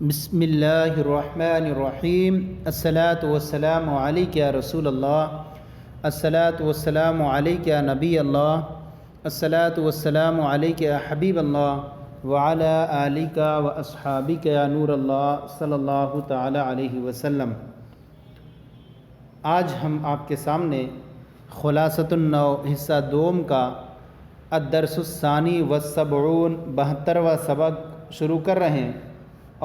بسم اللہ الرحمن الرحیم الصلاۃ والسلام علیک یا رسول اللہ، الصلاۃ والسلام علیک یا نبی اللہ، الصلاۃ والسلام علیک یا حبیب اللہ وعلی آلک و اصحابک یا نور اللہ صلی اللہ تعالی علیہ وسلم۔ آج ہم آپ کے سامنے خلاصۃ النو حصہ دوم کا الدرس الثانی والسبعون 72واں سبق شروع کر رہے ہیں،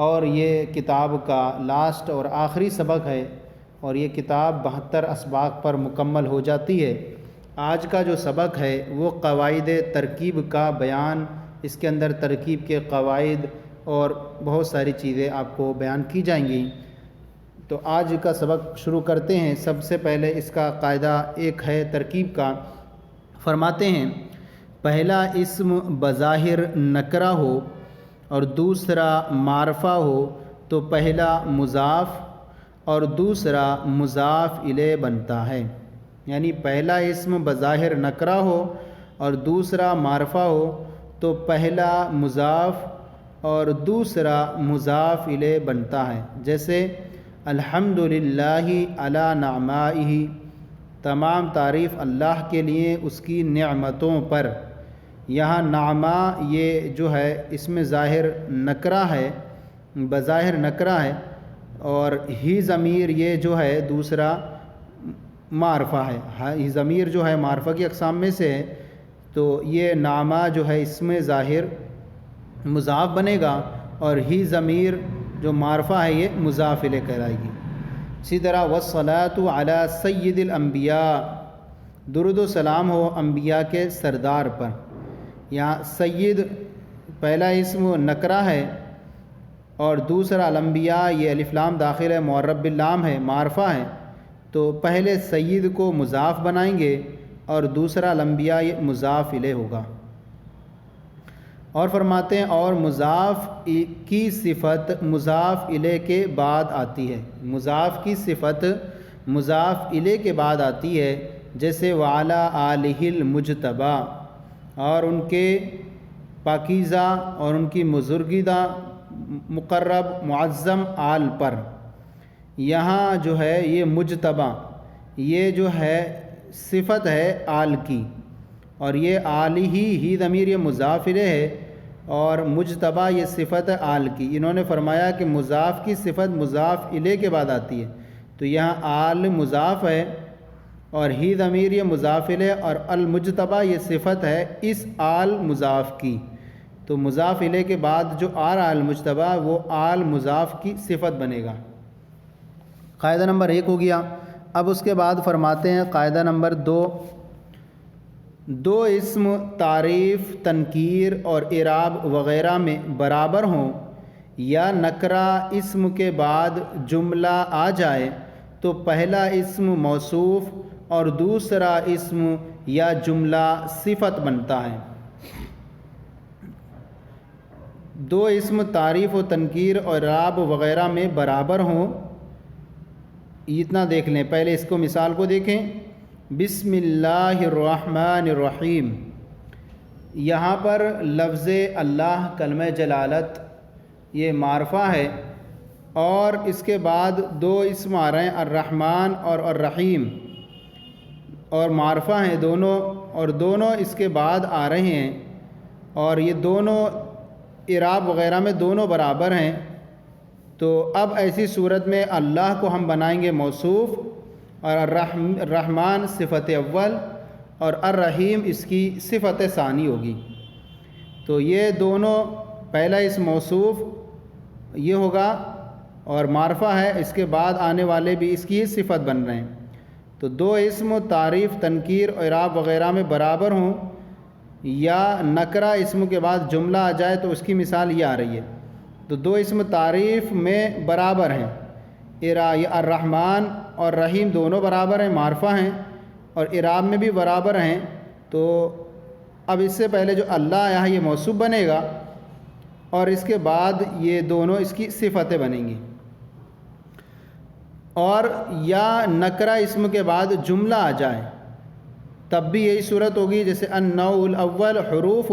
اور یہ کتاب کا لاسٹ اور آخری سبق ہے، اور یہ کتاب 72 اسباق پر مکمل ہو جاتی ہے۔ آج کا جو سبق ہے وہ قواعد ترکیب کا بیان، اس کے اندر ترکیب کے قواعد اور بہت ساری چیزیں آپ کو بیان کی جائیں گی۔ تو آج کا سبق شروع کرتے ہیں۔ سب سے پہلے اس کا قاعدہ ایک ہے ترکیب کا، فرماتے ہیں پہلا اسم بظاہر نکرہ ہو اور دوسرا معرفہ ہو تو پہلا مضاف اور دوسرا مضاف الیہ بنتا ہے، یعنی پہلا اسم بظاہر نکرہ ہو اور دوسرا معرفہ ہو تو پہلا مضاف اور دوسرا مضاف الیہ بنتا ہے۔ جیسے الحمدللہ علی نعمائہ، تمام تعریف اللہ کے لیے اس کی نعمتوں پر۔ یہاں نعمہ یہ جو ہے اس میں ظاہر نکرہ ہے، بظاہر نکرہ ہے، اور ہی ضمیر یہ جو ہے دوسرا معرفہ ہے۔ ہی ضمیر جو ہے معرفہ کی اقسام میں سے ہے، تو یہ نعمہ جو ہے اس میں ظاہر مضاف بنے گا، اور ہی ضمیر جو معرفہ ہے یہ مضاف الیہ کہلائے گی۔ اسی طرح والصلاۃ علی سید الانبیاء، درود و سلام ہو انبیاء کے سردار پر۔ یہاں سید پہلا اسم نکرہ ہے اور دوسرا الانبیاء یہ الف لام داخل ہے، معرب باللام ہے، معرفہ ہے، تو پہلے سید کو مضاف بنائیں گے اور دوسرا الانبیاء یہ مضاف الیہ ہوگا۔ اور فرماتے ہیں اور مضاف کی صفت مضاف الیہ کے بعد آتی ہے، مضاف کی صفت مضاف الیہ کے بعد آتی ہے، جیسے وعلی آلہ المجتبی، اور ان کے پاکیزہ اور ان کی بزرگیدہ مقرب معظم آل پر۔ یہاں جو ہے یہ مجتبی یہ جو ہے صفت ہے آل کی، اور یہ آل ہی ضمیر یہ مضاف الیہ ہے، اور مجتبی یہ صفت ہے آل کی۔ انہوں نے فرمایا کہ مضاف کی صفت مضاف الیہ کے بعد آتی ہے، تو یہاں آل مضاف ہے اور ہی ضمیر یہ مضاف الیہ، اور المجتبی یہ صفت ہے اس آل مضاف کی، تو مضاف الیہ کے بعد جو آ رہا المجتبی وہ آل مضاف کی صفت بنے گا۔ قاعدہ نمبر 1 ہو گیا۔ اب اس کے بعد فرماتے ہیں قاعدہ نمبر 2، دو اسم تعریف، تنکیر اور اعراب وغیرہ میں برابر ہوں یا نکرہ اسم کے بعد جملہ آ جائے تو پہلا اسم موصوف اور دوسرا اسم یا جملہ صفت بنتا ہے۔ دو اسم تعریف و تنکیر اور اعراب وغیرہ میں برابر ہوں، اتنا دیکھ لیں۔ پہلے اس کو مثال کو دیکھیں، بسم اللہ الرحمن الرحیم، یہاں پر لفظ اللہ کلمہ جلالت یہ معرفہ ہے، اور اس کے بعد دو اسم آ رہے ہیں الرحمن اور الرحیم، اور معرفہ ہیں دونوں، اور دونوں اس کے بعد آ رہے ہیں، اور یہ دونوں اعراب وغیرہ میں دونوں برابر ہیں۔ تو اب ایسی صورت میں اللہ کو ہم بنائیں گے موصوف، اور الرحمن صفت اول اور الرحیم اس کی صفت ثانی ہوگی۔ تو یہ دونوں پہلا اس موصوف یہ ہوگا اور معرفہ ہے، اس کے بعد آنے والے بھی اس کی صفت بن رہے ہیں۔ تو دو اسم تعریف، تنکیر اور اعراب وغیرہ میں برابر ہوں یا نکرہ اسم کے بعد جملہ آ جائے تو اس کی مثال یہ آ رہی ہے۔ تو دو اسم تعریف میں برابر ہیں، الرحمن اور رحیم دونوں برابر ہیں، معرفہ ہیں، اور اعراب میں بھی برابر ہیں۔ تو اب اس سے پہلے جو اللہ یہاں یہ موصوف بنے گا، اور اس کے بعد یہ دونوں اس کی صفتیں بنیں گی۔ اور یا نکرہ اسم کے بعد جملہ آ جائے تب بھی یہی صورت ہوگی، جیسے النوع الاول حروف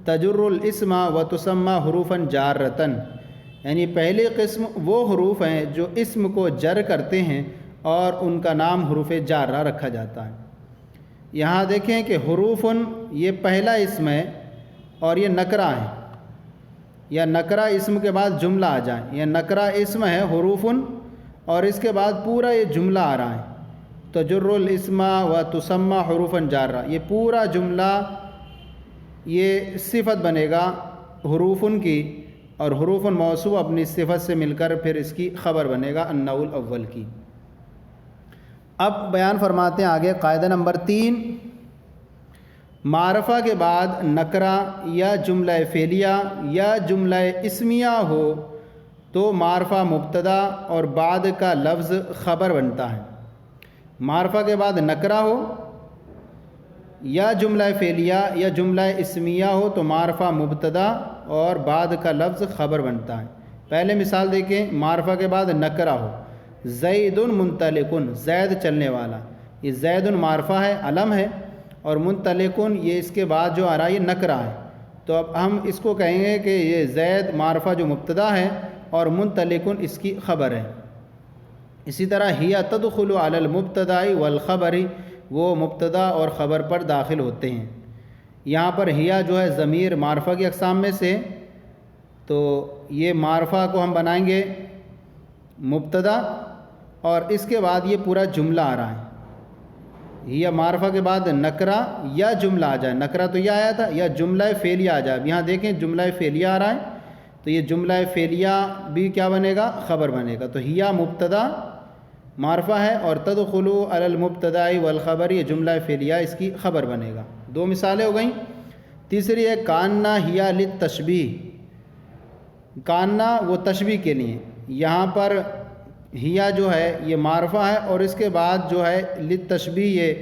تجر الاسم و تسمى حروفا جارتن، یعنی پہلی قسم وہ حروف ہیں جو اسم کو جر کرتے ہیں اور ان کا نام حروف جارہ رکھا جاتا ہے۔ یہاں دیکھیں کہ حروفن یہ پہلا اسم ہے اور یہ نکرہ ہے، یا نکرہ اسم کے بعد جملہ آ جائیں، یہ نکرہ اسم ہے حروفن اور اس کے بعد پورا یہ جملہ آ رہا ہے، تجر الاسم و تسمى حروفا جارہ، یہ پورا جملہ یہ صفت بنے گا حروفن کی، اور حروف موصوف اپنی صفت سے مل کر پھر اس کی خبر بنے گا النوع الاول کی۔ اب بیان فرماتے ہیں آگے قاعدہ نمبر 3، معرفہ کے بعد نکرہ یا جملہ فعلیہ یا جملہ اسمیہ ہو تو معرفہ مبتدا اور بعد کا لفظ خبر بنتا ہے۔ معرفہ کے بعد نکرہ ہو یا جملہ فعلیہ یا جملہ اسمیہ ہو تو معرفہ مبتدا اور بعد کا لفظ خبر بنتا ہے۔ پہلے مثال دیکھیں، معرفہ کے بعد نکرہ ہو، زید منطلقن، زید چلنے والا، یہ زید معرفہ ہے، علم ہے، اور منطلقن یہ اس کے بعد جو آ رہا ہے یہ نکرہ ہے، تو اب ہم اس کو کہیں گے کہ یہ زید معرفہ جو مبتدا ہے اور منطلقن اس کی خبر ہے۔ اسی طرح ہی تدخل علی المبتدا والخبر، وہ مبتدا اور خبر پر داخل ہوتے ہیں۔ یہاں پر ہیا جو ہے ضمیر معرفہ کی اقسام میں سے، تو یہ معرفہ کو ہم بنائیں گے مبتدا اور اس کے بعد یہ پورا جملہ آ رہا ہے۔ ہیا معرفہ کے بعد نکرہ یا جملہ آ جائے، نکرہ تو یہ آیا تھا، یا جملہ فعلیہ آ جائے۔ یہاں دیکھیں جملہ فعلیہ آ رہا ہے، تو یہ جملہ فعلیہ بھی کیا بنے گا؟ خبر بنے گا۔ تو ہیا مبتدا معرفہ ہے اور تدخل علی المبتدا والخبر، یہ جملہ فعلیہ اس کی خبر بنے گا۔ دو مثالیں ہو گئیں۔ تیسری ہے کاننا ہیا للتشبیہ، کاننا وہ تشبیہ کے لیے، یہاں پر ہیا جو ہے یہ معرفہ ہے اور اس کے بعد جو ہے للتشبیہ یہ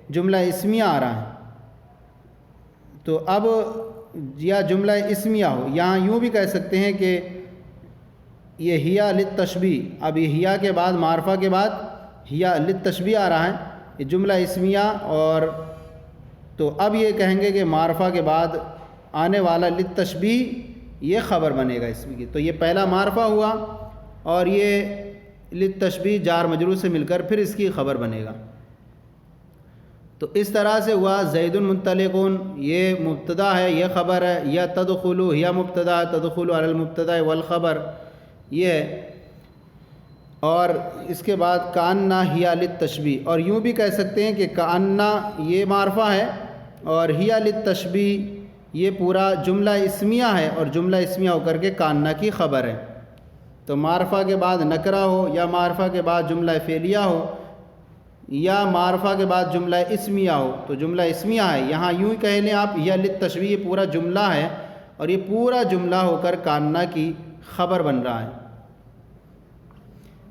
جملہ اسمیہ آ رہا ہے، تو اب یا جملہ اسمیہ ہو، یہاں یوں بھی کہہ سکتے ہیں کہ یہ ہیا للتشبیہ، اب یہ ہیا کے بعد معرفہ کے بعد ہیا للتشبیہ آ رہا ہے، یہ جملہ اسمیہ، اور تو اب یہ کہیں گے کہ معرفہ کے بعد آنے والا للتشبیہ یہ خبر بنے گا اسم کی، تو یہ پہلا معرفہ ہوا اور یہ للتشبیہ جار مجرور سے مل کر پھر اس کی خبر بنے گا۔ تو اس طرح سے ہوا زید منطلقون، یہ مبتدا ہے یہ خبر ہے، یا تدخل یا مبتدا تدخل علی المبتدا والخبر یہ ہے، اور اس کے بعد کاننا ہیا للتشبیہ، اور یوں بھی کہہ سکتے ہیں کہ کاننا یہ معرفہ ہے اور ہیا للتشبیہ یہ پورا جملہ اسمیہ ہے اور جملہ اسمیہ ہو کر کے کاننا کی خبر ہے۔ تو معرفہ کے بعد نکرہ ہو یا معرفہ کے بعد جملہ فعلیہ ہو یا معرفہ کے بعد جملہ اسمیہ ہو تو جملہ اسمیہ ہے، یہاں یوں ہی کہہ لیں آپ یا للتشبیہ یہ پورا جملہ ہے اور یہ پورا جملہ ہو کر کاننا کی خبر بن رہا ہے۔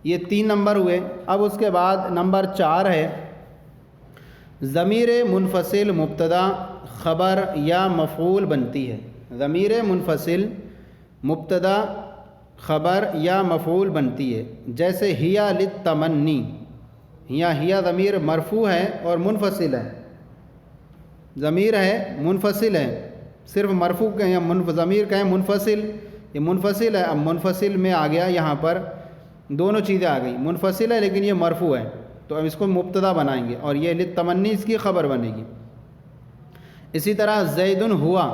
یہ 3 نمبر ہوئے۔ اب اس کے بعد نمبر 4 ہے ضمیر منفصل مبتدا خبر یا مفعول بنتی ہے۔ ضمیر منفصل مبتدا خبر یا مفعول بنتی ہے، جیسے ہیا للتمنی، ہیا ضمیر مرفوع ہے اور منفصل ہے، ضمیر ہے منفصل ہے، صرف مرفوع کہیں یا ضمیر کہیں منفصل، یہ منفصل ہے، اب منفصل میں آ گیا، یہاں پر دونوں چیزیں آ گئی، منفصل ہے لیکن یہ مرفوع ہے، تو اب اس کو مبتدا بنائیں گے اور یہ للتمنی اس کی خبر بنے گی۔ اسی طرح زید ہوا،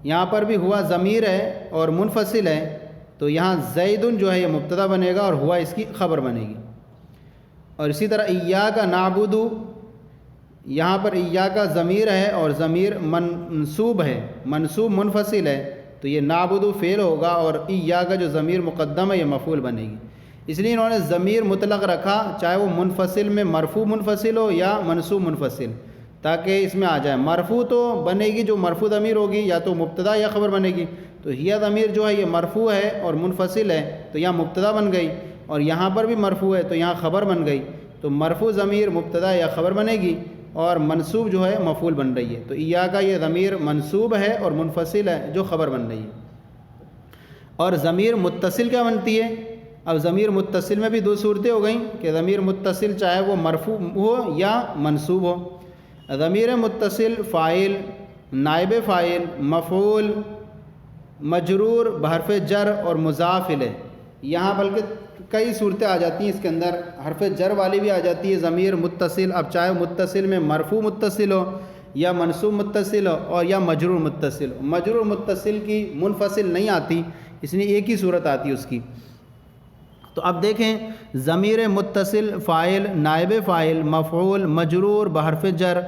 یہاں پر بھی ہوا ضمیر ہے اور منفصل ہے، تو یہاں زید جو ہے یہ مبتدا بنے گا اور ہوا اس کی خبر بنے گی۔ اور اسی طرح ایاک نعبد، یہاں پر ایاک ضمیر ہے اور ضمیر منصوب ہے، منصوب منفصل ہے، تو یہ نعبد فعل ہوگا اور ایاک جو ضمیر مقدم ہے یہ مفعول بنے گی۔ اس لیے انہوں نے ضمیر مطلق رکھا، چاہے وہ منفصل میں مرفوع منفصل ہو یا منصوب منفصل، تاکہ اس میں آ جائے۔ مرفوع تو بنے گی جو مرفوع ضمیر ہوگی یا تو مبتدا یا خبر بنے گی، تو ہیا ضمیر جو ہے یہ مرفوع ہے اور منفصل ہے تو یہاں مبتدا بن گئی، اور یہاں پر بھی مرفوع ہے تو یہاں خبر بن گئی، تو مرفوع ضمیر مبتدا یا خبر بنے گی اور منصوب جو ہے مفعول بن رہی ہے، تو ایاک یہ ضمیر منصوب ہے اور منفصل ہے جو خبر بن رہی ہے۔ اور ضمیر متصل کیا بنتی ہے؟ اب ضمیر متصل میں بھی 2 صورتیں ہو گئیں کہ ضمیر متصل چاہے وہ مرفوع ہو یا منصوب ہو۔ ضمیر متصل فاعل، نائب فاعل، مفعول مجرور بحرف جر اور مضاف الیہ، یہاں بلکہ کئی صورتیں آ جاتی ہیں اس کے اندر، حرف جر والی بھی آ جاتی ہے، ضمیر متصل، اب چاہے متصل میں مرفوع متصل ہو یا منصوب متصل ہو اور یا مجرور متصل ہو۔ مجرور متصل کی منفصل نہیں آتی، اس لیے ایک ہی صورت آتی ہے اس کی۔ تو اب دیکھیں، ضمیر متصل، فاعل، نائب فاعل، مفعول، مجرور بحرف جر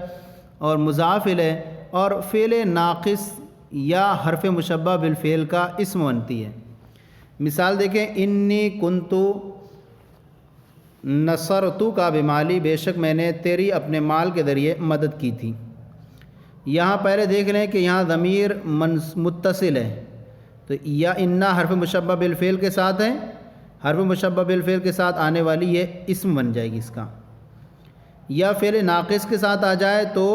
اور مضاف الیہ، اور فعل ناقص یا حرف مشبہ بالفعل کا اسم بنتی ہے۔ مثال دیکھیں، انی کنتو نصرتو کا بمالی، بے شک میں نے تیری اپنے مال کے ذریعے مدد کی تھی۔ یہاں پہلے دیکھ لیں کہ یہاں ضمیر متصل ہے، تو یا انا حرف مشبہ بالفعل کے ساتھ ہے، حرف مشبہ بالفعل کے ساتھ آنے والی یہ اسم بن جائے گی اس کا، یا فعل ناقص کے ساتھ آ جائے تو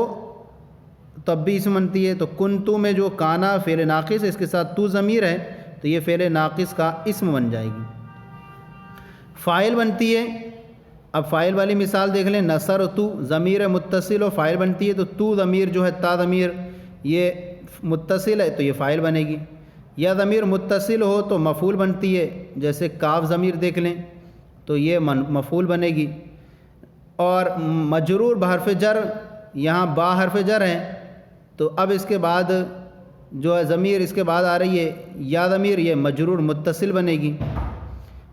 تب بھی اسم بنتی ہے۔ تو کنتو میں جو کانا فعل ناقص ہے، اس کے ساتھ تو ضمیر ہے تو یہ فعل ناقص کا اسم بن جائے گی۔ فاعل بنتی ہے، اب فاعل والی مثال دیکھ لیں، نصرتو ضمیر متصل و فاعل بنتی ہے، تو ضمیر جو ہے تا ضمیر یہ متصل ہے تو یہ فاعل بنے گی، یا ضمیر متصل ہو تو مفعول بنتی ہے، جیسے کاف ضمیر دیکھ لیں تو یہ مفعول بنے گی۔ اور مجرور بحرف جر، یہاں با حرف جر ہے تو اب اس کے بعد جو ہے ضمیر اس کے بعد آ رہی ہے یا ضمیر، یہ مجرور متصل بنے گی،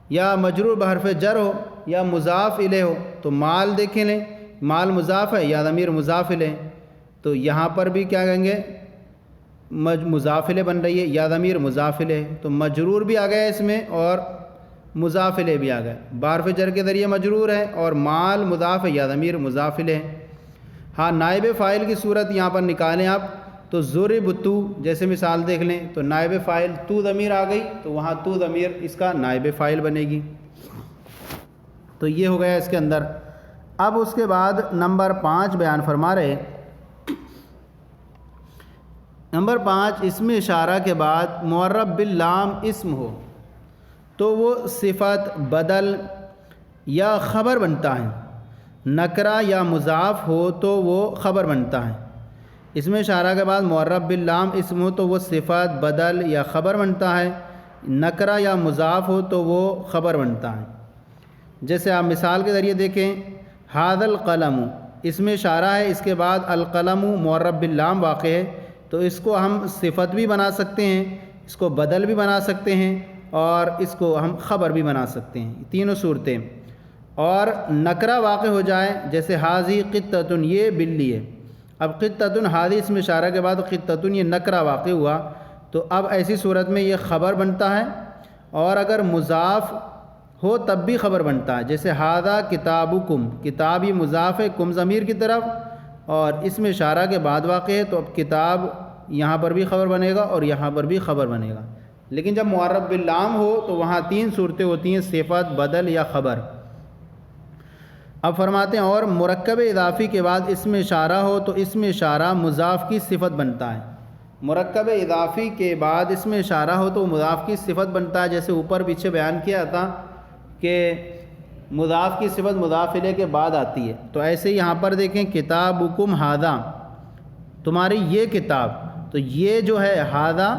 یا مجرور بحرف جر ہو یا مضاف الیہ ہو تو مال دیکھیں لیں، مال مضاف ہے یا ضمیر مضاف الیہ، تو یہاں پر بھی کیا کہیں گے، مضاف الیہ بن رہی ہے یا ضمیر مضاف الیہ، تو مجرور بھی آ گیا اس میں اور مضاف الیہ بھی آ گیا، بحرف جر کے ذریعے مجرور ہے اور مال مضاف ہے یا ضمیر مضاف الیہ۔ ہاں نائب فاعل کی صورت یہاں پر نکالیں آپ تو ضربتو جیسے مثال دیکھ لیں تو نائب فاعل تو ضمیر آ گئی تو وہاں تو ضمیر اس کا نائب فاعل بنے گی۔ تو یہ ہو گیا اس کے اندر۔ اب اس کے بعد نمبر 5 بیان فرما رہے، نمبر 5، اسم اشارہ کے بعد معرب باللام اسم ہو تو وہ صفت، بدل یا خبر بنتا ہے، نکرہ یا مضاف ہو تو وہ خبر بنتا ہے۔ اسم اشارہ کے بعد معرب باللام اسم ہو تو وہ صفت، بدل یا خبر بنتا ہے، نکرہ یا مضاف ہو تو وہ خبر بنتا ہے۔ جیسے آپ مثال کے ذریعے دیکھیں، ھذا القلم اسم اشارہ ہے، اس کے بعد القلم معرب باللام واقع ہے تو اس کو ہم صفت بھی بنا سکتے ہیں، اس کو بدل بھی بنا سکتے ہیں اور اس کو ہم خبر بھی بنا سکتے ہیں، تینوں صورتیں۔ اور نکرہ واقع ہو جائے جیسے ھذی قطۃ، یہ بلی ہے، اب قطۃ ھذی اسم اشارہ کے بعد قطۃ یہ نکرہ واقع ہوا تو اب ایسی صورت میں یہ خبر بنتا ہے، اور اگر مضاف ہو تب بھی خبر بنتا ہے، جیسے ھذا کتابکم، کتاب یہ مضاف ہے کم ضمیر کی طرف اور اسم اشارہ کے بعد واقع ہے تو اب کتاب یہاں پر بھی خبر بنے گا اور یہاں پر بھی خبر بنے گا۔ لیکن جب معرب باللام ہو تو وہاں 3 صورتیں ہوتی ہیں، صفت، بدل یا خبر۔ اب فرماتے ہیں اور مرکب اضافی کے بعد اسم اشارہ ہو تو اسم اشارہ مضاف کی صفت بنتا ہے۔ مرکب اضافی کے بعد اسم اشارہ ہو تو مضاف کی صفت بنتا ہے، جیسے اوپر پیچھے بیان کیا تھا کہ مضاف کی صفت مضاف الیہ کے بعد آتی ہے، تو ایسے ہی یہاں پر دیکھیں کتابکم ھذا، تمہاری یہ کتاب، تو یہ جو ہے ھذا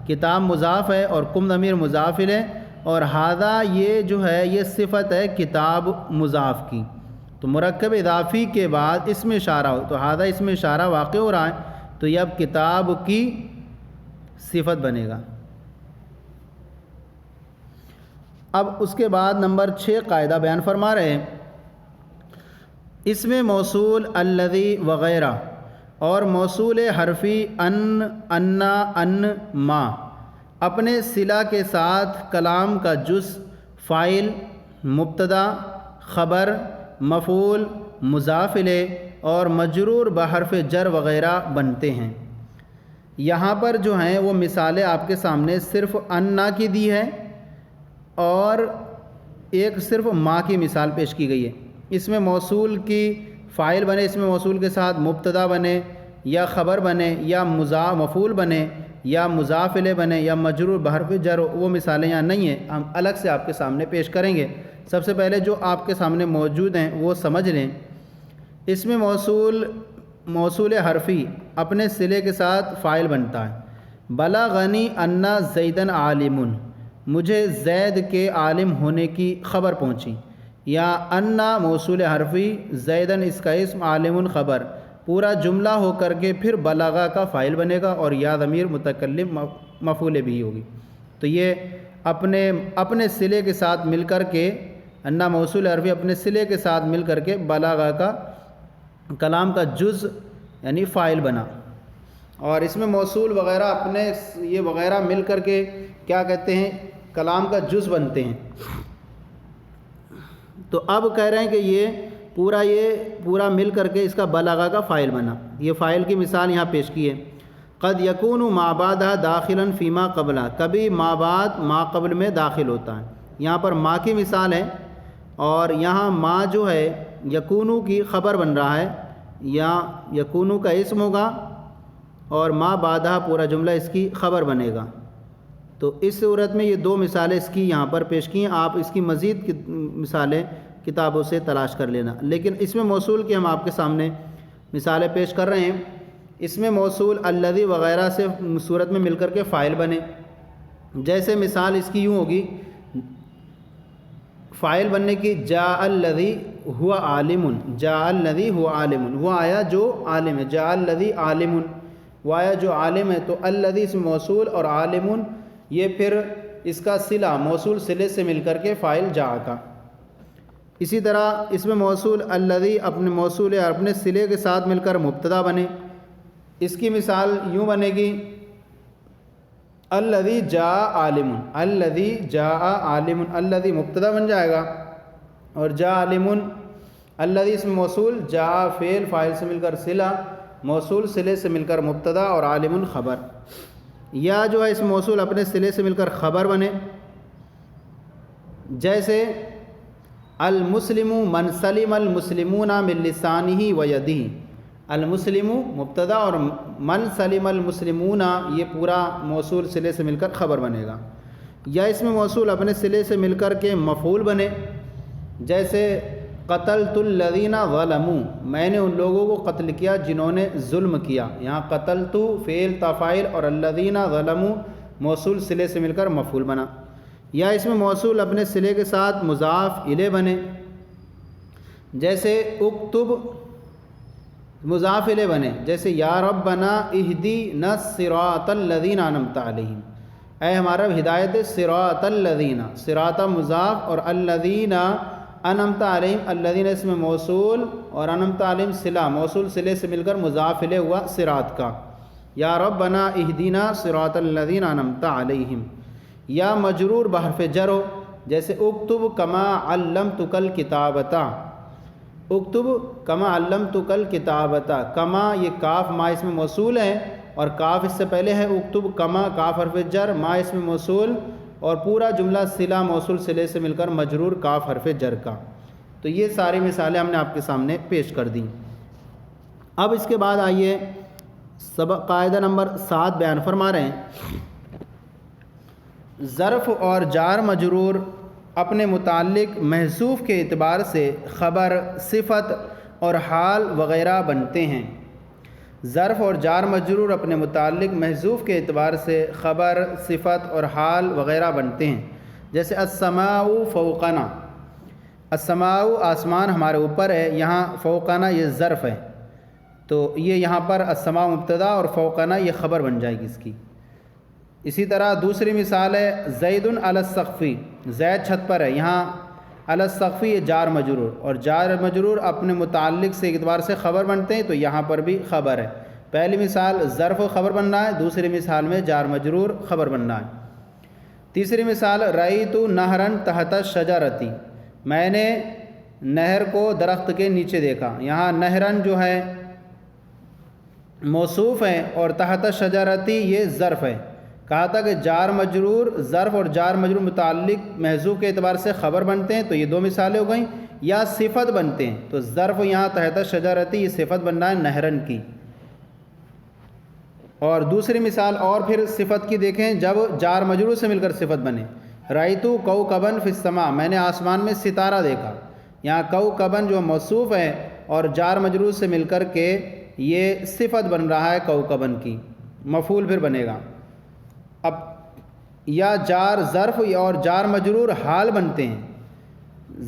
کتاب مضاف ہے اور کم ضمیر مضاف الیہ، اور ھذا یہ جو ہے یہ صفت ہے کتاب مضاف کی۔ تو مرکب اضافی کے بعد اسم اشارہ ہو تو ھذا اسم اشارہ واقع ہو رہا ہے تو یہ اب کتاب کی صفت بنے گا۔ اب اس کے بعد نمبر 6 قاعدہ بیان فرما رہے ہیں، اسم موصول الذی وغیرہ اور موصول حرفی ان، انا، ان، ما اپنے صلہ کے ساتھ کلام کا جز، فاعل، مبتدا، خبر، مفعول، مضاف الیہ اور مجرور بحرف جر وغیرہ بنتے ہیں۔ یہاں پر جو ہیں وہ مثالیں آپ کے سامنے صرف انا کی دی ہے اور ایک صرف ما کی مثال پیش کی گئی ہے۔ اس میں موصول کی فاعل بنے، اس میں موصول کے ساتھ مبتدا بنے یا خبر بنے یا مفعول بنے یا مضاف الیہ بنے یا مجرور بحرف جر، وہ مثالیں یہاں نہیں ہیں، ہم الگ سے آپ کے سامنے پیش کریں گے۔ سب سے پہلے جو آپ کے سامنے موجود ہیں وہ سمجھ لیں۔ اس میں موصول حرفی اپنے صلے کے ساتھ فاعل بنتا ہے، بلغنی انا زیدن عالم، مجھے زید کے عالم ہونے کی خبر پہنچی، یا انا موصول حرفی، زیدن اس کا اسم، عالم خبر، پورا جملہ ہو کر کے پھر بلغا کا فاعل بنے گا اور یا ضمیر متکلم مفعول بھی ہوگی۔ تو یہ اپنے صلے کے ساتھ مل کر کے انا موصول حرفی اپنے صلے کے ساتھ مل کر کے بلغا کا کلام کا جز یعنی فاعل بنا، اور اس میں موصول وغیرہ اپنے یہ وغیرہ مل کر کے کیا کہتے ہیں کلام کا جز بنتے ہیں۔ تو اب کہہ رہے ہیں کہ یہ پورا مل کر کے اس کا بلغا کا فاعل بنا۔ یہ فاعل کی مثال یہاں پیش کی ہے، قد یکون ما بعدہ داخلا فیما قبلہ، کبھی ما بعد ما قبل میں داخل ہوتا ہے۔ یہاں پر ما کی مثال ہے، اور یہاں ما جو ہے یکونو کی خبر بن رہا ہے، یا یکونو کا اسم ہوگا اور ما بعدہ پورا جملہ اس کی خبر بنے گا۔ تو اس صورت میں یہ دو مثالیں اس کی یہاں پر پیش کی ہیں، آپ اس کی مزید مثالیں کتابوں سے تلاش کر لینا۔ لیکن اس میں موصول کی ہم آپ کے سامنے مثالیں پیش کر رہے ہیں۔ اس میں موصول الذی وغیرہ سے صورت میں مل کر کے فاعل بنے، جیسے مثال اس کی یوں ہوگی، فاعل بننے کی جاء الذی ہوا عالم، جاء الذی ہوا عالم، وہ آیا جو عالم ہے، جاء الذی عالم، وہ آیا جو عالم ہے۔ تو الذی اس میں موصول اور عالم یہ پھر اس کا صلہ موصول صلے سے مل کر کے فاعل جاء کا۔ اسی طرح اس میں موصول الذی اپنے موصول یا اپنے صلے کے ساتھ مل کر مبتدا بنے، اس کی مثال یوں بنے گی، الذی جاء عالم، الذی جاء عالم، الذی مبتدا بن جائے گا، اور جاء عالم، الذی اس میں موصول، جاء فعل فاعل سے مل کر صلہ، موصول صلے سے مل کر مبتدا اور عالم خبر۔ یا جو ہے اس موصول اپنے صلے سے مل کر خبر بنے، جیسے المسلم من سلم المسلمون من لسانہ و یدہ، المسلم مبتدا اور من سلم المسلمون یہ پورا موصول صلے سے مل کر خبر بنے گا۔ یا اس میں موصول اپنے صلے سے مل کر کے مفعول بنے، جیسے قتلت الذین ظلموا، میں نے ان لوگوں کو قتل کیا جنہوں نے ظلم کیا۔ یہاں قتلت فعل تفاعل اور الذین ظلموا موصول صلے سے مل کر مفعول بنا۔ یا اس میں موصول اپنے صلے کے ساتھ مضاف الیہ بنے، جیسے اکتب مضاف الیہ بنے، جیسے یا ربنا اہدنا الصراط الذین انعمت علیہم، اے ہمارا ہدایت صراط الذین، صراط مضاف اور الذین انعمت علیہم، الذین اس میں موصول اور انعمت علیہم صلہ، موصول صلے سے مل کر مضاف الیہ ہوا صراط کا، یا ربنا اہدنا صراط الذین انعمت علیہم۔ یا مجرور بحرف جر ہو، جیسے اکتب کما علمتک الکتابۃ، اکتب کما علمتک الکتابۃ، کما یہ کاف ما اس میں موصول ہے اور کاف اس سے پہلے ہے، اکتب کما کاف حرف جر، ما اس میں موصول اور پورا جملہ صلہ موصول صلے سے مل کر مجرور کاف حرف جر کا۔ تو یہ ساری مثالیں ہم نے آپ کے سامنے پیش کر دیں۔ اب اس کے بعد آئیے سبق قاعدہ نمبر 7 بیان فرما رہے ہیں، ظرف اور جار مجرور اپنے متعلق محذوف کے اعتبار سے خبر، صفت اور حال وغیرہ بنتے ہیں۔ ظرف اور جار مجرور اپنے متعلق محذوف کے اعتبار سے خبر، صفت اور حال وغیرہ بنتے ہیں، جیسے السماء فوقنا، السماء آسمان ہمارے اوپر ہے، یہاں فوقنا یہ ظرف ہے، تو یہ یہاں پر السماء مبتدا اور فوقنا یہ خبر بن جائے گی اس کی۔ اسی طرح دوسری مثال ہے زید علی السقف، زید چھت پر ہے، یہاں علی السقف یہ جار مجرور، اور جار مجرور اپنے متعلق سے اعتبار سے خبر بنتے ہیں، تو یہاں پر بھی خبر ہے۔ پہلی مثال ظرف خبر بننا ہے، دوسری مثال میں جار مجرور خبر بننا ہے۔ تیسری مثال رأیت نہرا تحت الشجرۃ، میں نے نہر کو درخت کے نیچے دیکھا، یہاں نہرن جو ہے موصوف ہے اور تحت الشجرۃ یہ ظرف ہے۔ کہا تھا کہ جار مجرور، ظرف اور جار مجرور متعلق محذوف کے اعتبار سے خبر بنتے ہیں، تو یہ دو مثالیں ہو گئیں۔ یا صفت بنتے ہیں، تو ظرف یہاں تحت الشجرۃ یہ صفت بن رہا ہے نہرن کی۔ اور دوسری مثال اور پھر صفت کی دیکھیں، جب جار مجرور سے مل کر صفت بنے، رأیت کوکبا فی السماء، میں نے آسمان میں ستارہ دیکھا، یہاں کوکبا جو موصوف ہے اور جار مجرور سے مل کر کے یہ صفت بن رہا ہے کوکبا کی، مفعول پھر بنے گا۔ اب یا جار ظرف اور جار مجرور حال بنتے ہیں،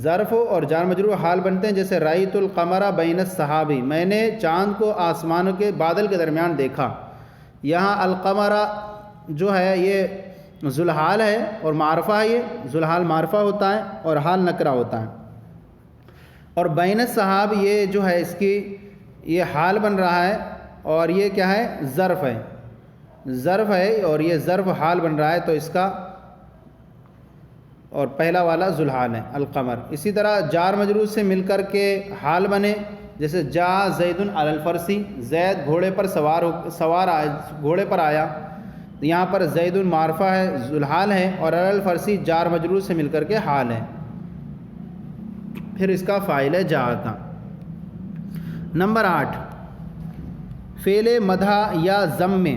ظرف اور جار مجرور حال بنتے ہیں، جیسے رأیت القمر بین السحابی، میں نے چاند کو آسمانوں کے بادل کے درمیان دیکھا۔ یہاں القمر جو ہے یہ ذوالحال ہے اور معرفہ ہے، یہ ذوالحال معرفہ ہوتا ہے اور حال نکرہ ہوتا ہے، اور بین السحاب یہ جو ہے اس کی یہ حال بن رہا ہے، اور یہ کیا ہے؟ ظرف ہے، ظرف ہے، اور یہ ظرف حال بن رہا ہے، تو اس کا اور پہلا والا ذوالحال ہے القمر۔ اسی طرح جار مجرور سے مل کر کے حال بنے، جیسے جا زید علی الفرسی، زید گھوڑے پر گھوڑے پر آیا، یہاں پر زید معرفہ ہے، ذوالحال ہے، اور علی الفرسی جار مجرور سے مل کر کے حال ہے، پھر اس کا فاعل ہے جا کا۔ نمبر 8، فعل مدح یا ضم میں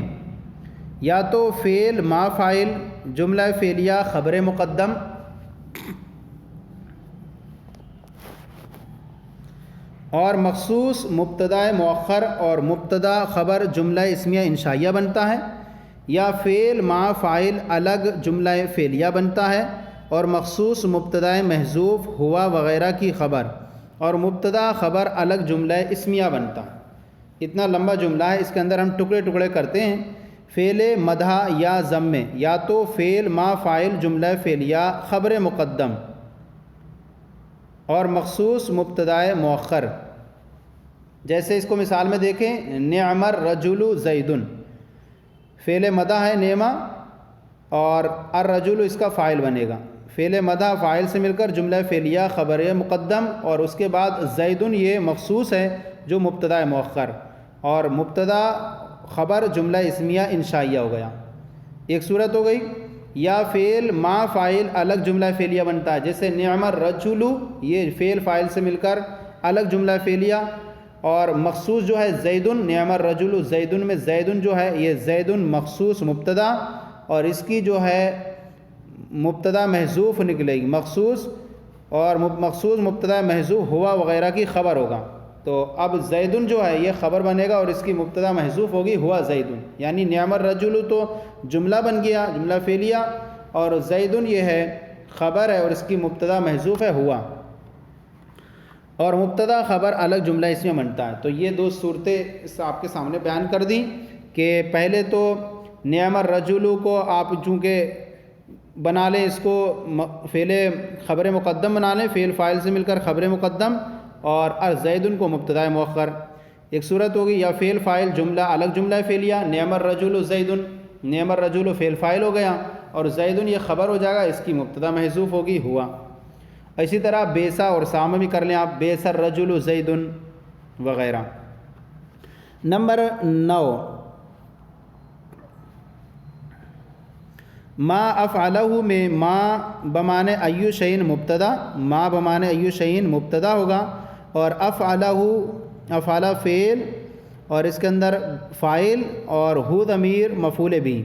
یا تو فعل ما فاعل، جملہ فعلیہ خبر مقدم، اور مخصوص مبتدا مؤخر اور مبتدا خبر جملہ اسمیہ انشائیہ بنتا ہے، یا فعل ما فاعل الگ جملہ فعلیہ بنتا ہے اور مخصوص مبتدا محذوف ہوا وغیرہ کی خبر، اور مبتدا خبر الگ جملہ اسمیہ بنتا ہے۔ اتنا لمبا جملہ ہے، اس کے اندر ہم ٹکڑے ٹکڑے کرتے ہیں۔ فعل مدح یا ضم میں یا تو فعل ما فاعل جملہ فعلیہ خبر مقدم اور مخصوص مبتدا مؤخر، جیسے اس کو مثال میں دیکھیں، نعم الرجل زید، فعل مدح ہے نعمہ، اور الرجل اس کا فاعل بنے گا، فعل مدح فاعل سے مل کر جملہ فعلیہ خبر مقدم، اور اس کے بعد زید یہ مخصوص ہے جو مبتدا مؤخر، اور مبتدا خبر جملہ اسمیہ انشائیہ ہو گیا۔ ایک صورت ہو گئی، یا فعل ما فاعل الگ جملہ فعلیہ بنتا ہے، جیسے نعم الرجل یہ فعل فاعل سے مل کر الگ جملہ فعلیہ، اور مخصوص جو ہے زیدن، نعم الرجل زیدن میں زیدن جو ہے یہ زیدن مخصوص مبتدا، اور اس کی جو ہے مبتدا محذوف نکلے گی، مخصوص اور مخصوص مبتدا محذوف ہوا وغیرہ کی خبر ہوگا، تو اب زیدن جو ہے یہ خبر بنے گا اور اس کی مبتدا محذوف ہوگی ہوا زیدن، یعنی نعم الرجل تو جملہ بن گیا جملہ فعلیہ، اور زیدن یہ ہے خبر ہے اور اس کی مبتدا محذوف ہے ہوا، اور مبتدا خبر الگ جملہ اس میں بنتا ہے۔ تو یہ دو صورتیں آپ کے سامنے بیان کر دیں کہ پہلے تو نعم الرجل کو آپ چونکہ بنا لیں، اس کو فعل خبر مقدم بنا لیں، فعل فاعل سے مل کر خبر مقدم، اور زیدن کو مبتدا مؤخر۔ ایک صورت ہوگی یا فعل فاعل جملہ الگ جملہ فعلیہ، نعم الرجل زیدن، نعم الرجل فعل فاعل ہو گیا اور زیدن یہ خبر ہو جائے گا، اس کی مبتدا محذوف ہوگی ہوا۔ اسی طرح بیسا اور سام بھی کر لیں آپ، بیس الرجل زیدن وغیرہ۔ نمبر 9، ما افعلہ میں ما بمعنی ایو شیء مبتدا، ما بمعنی ایو شیء مبتدا ہوگا، اور افعلہ افعلہ فعل، اور اس کے اندر فاعل، اور ہو ضمیر مفعول بھی،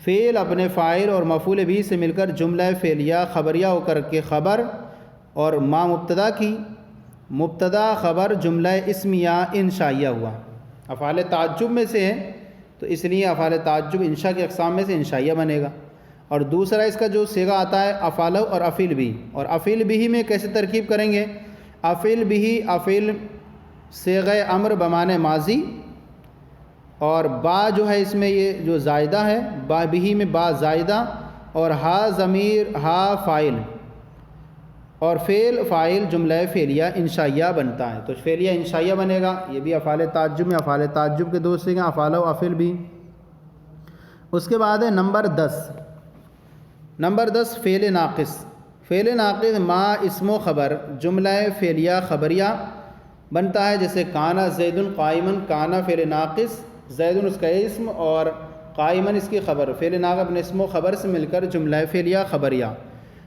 فعل اپنے فاعل اور مفعول بھی سے مل کر جملہ فعلیہ خبریہ ہو کر کے خبر، اور ما مبتدا کی مبتدا خبر جملہ اسمیہ انشائیہ ہوا۔ افعال تعجب میں سے ہے تو اس لیے افعال تعجب انشاء کی اقسام میں سے انشائیہ بنے گا۔ اور دوسرا اس کا جو صیغہ آتا ہے افعلہ اور افعل بھی، اور افعل بھی میں کیسے ترکیب کریں گے؟ افعل بھی افعل صیغہ امر بمعنی ماضی، اور با جو ہے اس میں یہ جو زائدہ ہے، با بھی میں با زائدہ، اور ہا ضمیر ہا فاعل، اور فعل فاعل جملہ فعلیہ انشائیہ بنتا ہے، تو فعلیہ انشائیہ بنے گا۔ یہ بھی افعال تعجب میں افعال تعجب کے دو صیغے افعلہ و افعل بھی۔ اس کے بعد ہے نمبر 10 فعل ناقص۔ فعل ناقص ما اسم و خبر جملہ فعلیہ خبریہ بنتا ہے، جیسے کانا زید قائما، کانا فعل ناقص، زید اس کا اسم اور قائما اس کی خبر، فعل ناقص اپنے اسم و خبر سے مل کر جملہ فعلیہ خبریہ۔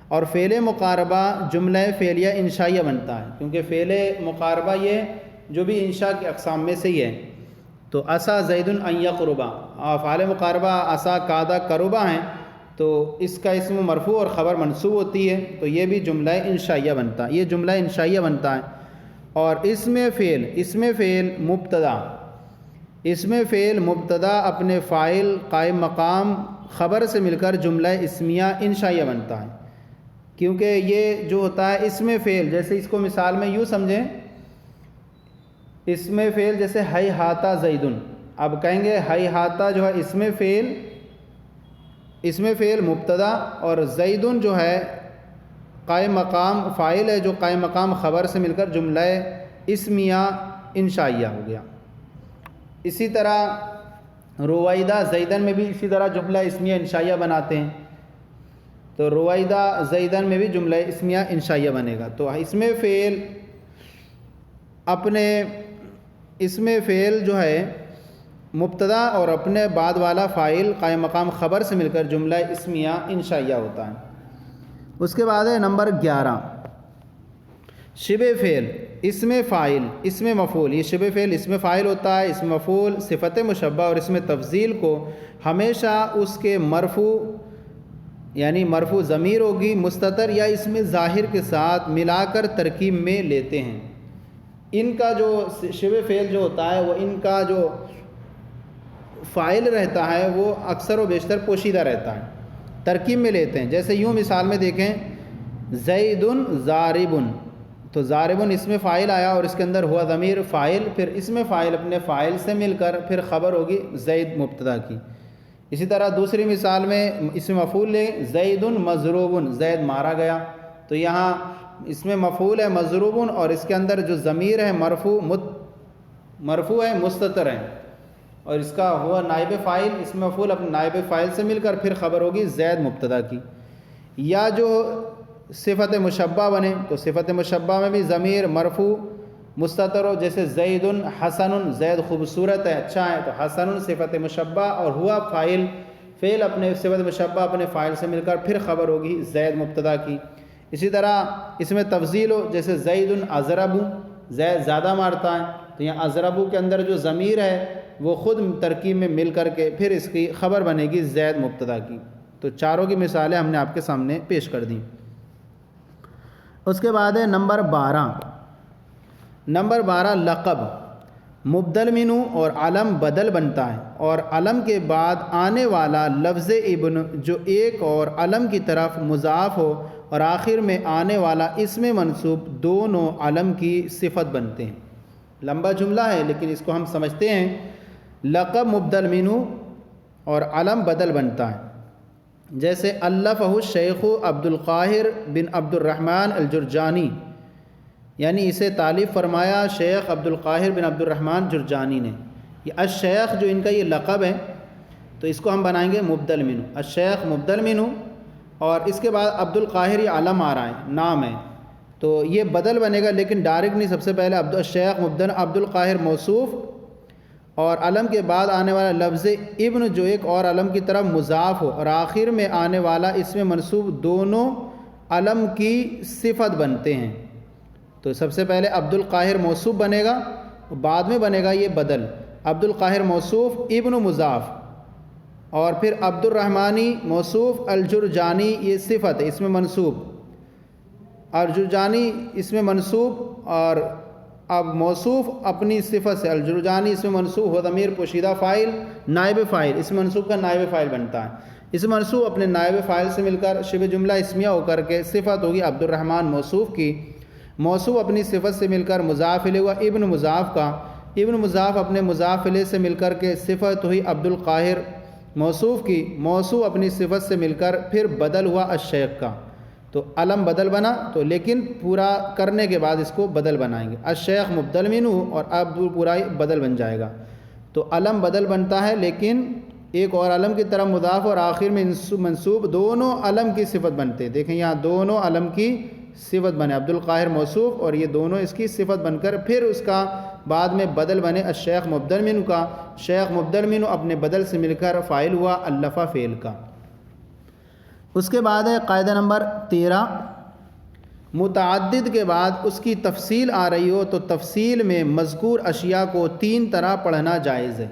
اور فعل مقاربہ جملہ فعلیہ انشائیہ بنتا ہے، کیونکہ فعل مقاربہ یہ جو بھی انشاء کی اقسام میں سے ہی ہے۔ تو عسیٰ زید ان یقربا، افعال مقاربہ عسیٰ کادا قربا ہیں، تو اس کا اسم مرفوع اور خبر منصوب ہوتی ہے، تو یہ بھی جملہ انشائیہ بنتا ہے، یہ جملہ انشائیہ بنتا ہے۔ اور اسم فعل مبتدا اپنے فاعل قائم مقام خبر سے مل کر جملہ اسمیہ انشائیہ بنتا ہے، کیونکہ یہ جو ہوتا ہے اسم فعل، جیسے اس کو مثال میں یوں سمجھیں، اسم فعل جیسے ہیہاتا زیدن، اب کہیں گے ہیہاتا جو ہے اسم فعل مبتدا، اور زیدن جو ہے قائم مقام فاعل ہے، جو قائم مقام خبر سے مل کر جملہ اسمیہ انشائیہ ہو گیا۔ اسی طرح رویدہ زیدن میں بھی اسی طرح جملہ اسمیہ انشائیہ بناتے ہیں، تو رویدہ زیدن میں بھی جملہ اسمیہ انشائیہ بنے گا۔ تو اسم فعل جو ہے مبتدا اور اپنے بعد والا فاعل قائم مقام خبر سے مل کر جملہ اسمیہ انشائیہ ہوتا ہے۔ اس کے بعد ہے نمبر 11 شبہ فعل، اسم فاعل، اسم مفعول۔ یہ شبہ فعل اسم فاعل ہوتا ہے، اسم مفعول صفت مشبہ اور اسم تفضیل کو ہمیشہ اس کے مرفوع یعنی مرفوع ضمیر ہوگی مستتر یا اسم ظاہر کے ساتھ ملا کر ترکیب میں لیتے ہیں۔ ان کا جو شبہ فعل جو ہوتا ہے وہ ان کا جو فاعل رہتا ہے وہ اکثر و بیشتر پوشیدہ رہتا ہے، ترکیب میں لیتے ہیں۔ جیسے یوں مثال میں دیکھیں زیدن ضاربن، تو ضاربن اسم فاعل آیا اور اس کے اندر ہوا ضمیر فاعل، پھر اسم فاعل اپنے فاعل سے مل کر پھر خبر ہوگی زید مبتدا کی۔ اسی طرح دوسری مثال میں اسم مفعول لیں زیدن مضروبن، زید مارا گیا، تو یہاں اسم مفعول ہے مضروبن اور اس کے اندر جو ضمیر ہے مرفوع ہے مستتر ہے، اور اس کا ہوا نائب فاعل، اسم مفعول اپنے نائب فاعل سے مل کر پھر خبر ہوگی زید مبتدا کی۔ یا جو صفت مشبہ بنے تو صفت مشبہ میں بھی ضمیر مرفوع مستتر ہو، جیسے زیدن حسن، زید خوبصورت ہے اچھا ہے، تو حسن صفت مشبہ اور ہوا فعل اپنے صفت مشبہ اپنے فاعل سے مل کر پھر خبر ہوگی زید مبتدا کی۔ اسی طرح اس میں تفضیل ہو، جیسے زیدن اضرب، زید زیادہ مارتا ہے، تو یہاں اضرب کے اندر جو ضمیر ہے وہ خود ترکیب میں مل کر کے پھر اس کی خبر بنے گی زید مبتدا کی۔ تو چاروں کی مثالیں ہم نے آپ کے سامنے پیش کر دیں۔ اس کے بعد ہے نمبر 12 لقب، مبدل منو اور علم بدل بنتا ہے، اور علم کے بعد آنے والا لفظ ابن جو ایک اور علم کی طرف مضاف ہو اور آخر میں آنے والا اسم منصوب دونوں علم کی صفت بنتے ہیں۔ لمبا جملہ ہے لیکن اس کو ہم سمجھتے ہیں۔ لقب مبدل منو اور علم بدل بنتا ہے، جیسے الفہ الشیخ عبد القاہر بن عبد الرحمن الجرجانی، یعنی اسے تعلیف فرمایا شیخ عبد القاہر بن عبد الرحمن جرجانی نے۔ یہ الشیخ جو ان کا یہ لقب ہے تو اس کو ہم بنائیں گے مبدل منو، الشیخ مبدل منو، اور اس کے بعد عبد القاہر یہ علم آ رہا ہے، نام ہے، تو یہ بدل بنے گا لیکن ڈائریکٹ نہیں۔ سب سے پہلے الشیخ مبدل عبد القاہر موصوف اور علم کے بعد آنے والا لفظ ابن جو ایک اور علم کی طرف مضاف ہو اور آخر میں آنے والا اسم منصوب دونوں علم کی صفت بنتے ہیں۔ تو سب سے پہلے عبد القاہر موصوف بنے گا، بعد میں بنے گا یہ بدل، عبد القاہر موصوف ابن مضاف، اور پھر عبد الرحمانی موصوف، الجرجانی یہ صفت ہے اسم منصوب، الجرجانی اسم منصوب، اور اب موصوف اپنی صفت سے الجرجانی اسم منصوب ہو ضمیر پوشیدہ فاعل نائب فاعل، اسم منصوب کا نائب فاعل بنتا ہے۔ اسم منصوب اپنے نائب فاعل سے مل کر شبہ جملہ اسمیہ ہو کر کے صفت ہوگی عبد الرحمن موصوف کی، موصوف اپنی صفت سے مل کر مضاف الیہ ہوا ابن مضاف کا، ابن مضاف اپنے مضاف الیہ سے مل کر کے صفت ہوئی عبد القاہر موصوف کی، موصوف اپنی صفت سے مل کر پھر بدل ہوا الشیخ کا۔ تو علم بدل بنا، تو لیکن پورا کرنے کے بعد اس کو بدل بنائیں گے، الشیخ مبدل منو اور اب پورا بدل بن جائے گا۔ تو علم بدل بنتا ہے لیکن ایک اور علم کی طرف مضاف اور آخر میں منصوب دونوں علم کی صفت بنتے ہیں۔ دیکھیں یہاں دونوں علم کی صفت بنے، عبد القاہر موصوف اور یہ دونوں اس کی صفت بن کر پھر اس کا بعد میں بدل بنے الشیخ مبدل منو کا، شیخ مبدل منو اپنے بدل سے مل کر فاعل ہوا الفا فعل کا۔ اس کے بعد ہے قاعدہ نمبر 13 متعدد کے بعد اس کی تفصیل آ رہی ہو تو تفصیل میں مذکور اشیاء کو 3 طرح پڑھنا جائز ہے۔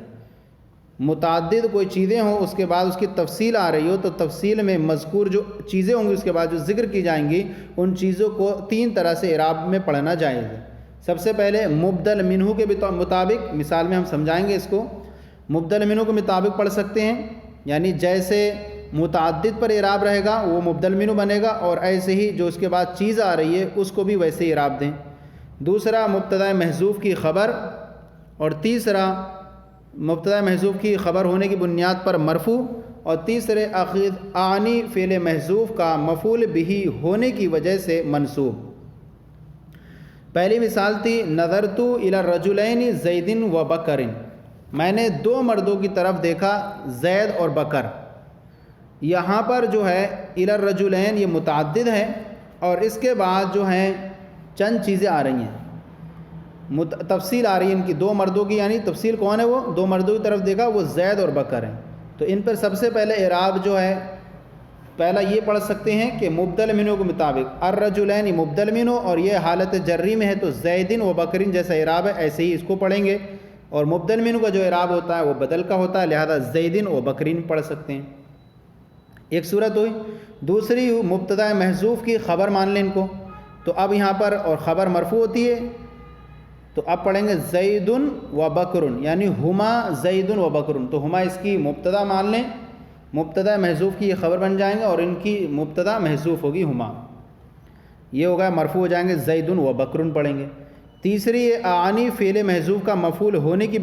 متعدد کوئی چیزیں ہوں اس کے بعد اس کی تفصیل آ رہی ہو تو تفصیل میں مذکور جو چیزیں ہوں گی اس کے بعد جو ذکر کی جائیں گی ان چیزوں کو 3 طرح سے اعراب میں پڑھنا جائز ہے۔ سب سے پہلے مبدل منہ کے مطابق، مثال میں ہم سمجھائیں گے اس کو، مبدل منہ کے مطابق پڑھ سکتے ہیں یعنی جیسے متعدد پر اعراب رہے گا وہ مبدل منہ بنے گا، اور ایسے ہی جو اس کے بعد چیز آ رہی ہے اس کو بھی ویسے ہی اعراب دیں۔ دوسرا مبتدا محذوف کی خبر، اور تیسرا مبتدا محذوف کی خبر ہونے کی بنیاد پر مرفوع، اور تیسرے اعنی فعل محذوف کا مفعول بہ ہونے کی وجہ سے منصوب۔ پہلی مثال تھی نظرت الی الرجلین زید و بکر، میں نے دو مردوں کی طرف دیکھا زید اور بکر۔ یہاں پر جو ہے الی الرجلین یہ متعدد ہے، اور اس کے بعد جو ہیں چند چیزیں آ رہی ہیں، تفصیل آ رہی ہے ان کی، دو مردوں کی، یعنی تفصیل کون ہے؟ وہ دو مردوں کی طرف دیکھا وہ زید اور بکر ہیں۔ تو ان پر سب سے پہلے اعراب جو ہے پہلا یہ پڑھ سکتے ہیں کہ مبدل منہ کے مطابق الرجلین مبدل منہ، اور یہ حالت جری میں ہے تو زیدن و بکرین جیسا اعراب ہے ایسے ہی اس کو پڑھیں گے، اور مبدل منہ کا جو اعراب ہوتا ہے وہ بدل کا ہوتا ہے، لہذا زیدن و بکرین پڑھ سکتے ہیں۔ ایک صورت ہوئی۔ دوسری مبتدا محذوف کی خبر مان لیں ان کو، تو اب یہاں پر اور خبر مرفوع ہوتی ہے تو اب پڑھیں گے زیدن و بکرن، یعنی ہما زیدن و بکرن، تو ہما اس کی مبتدا مان لیں، مبتدا محذوف کی یہ خبر بن جائیں گے، اور ان کی مبتدا محذوف ہوگی ہما، یہ ہوگا مرفوع ہو جائیں گے، زیدن و بکرن پڑھیں گے۔ تیسری اعنی فعل محذوف کا مفعول ہونے کی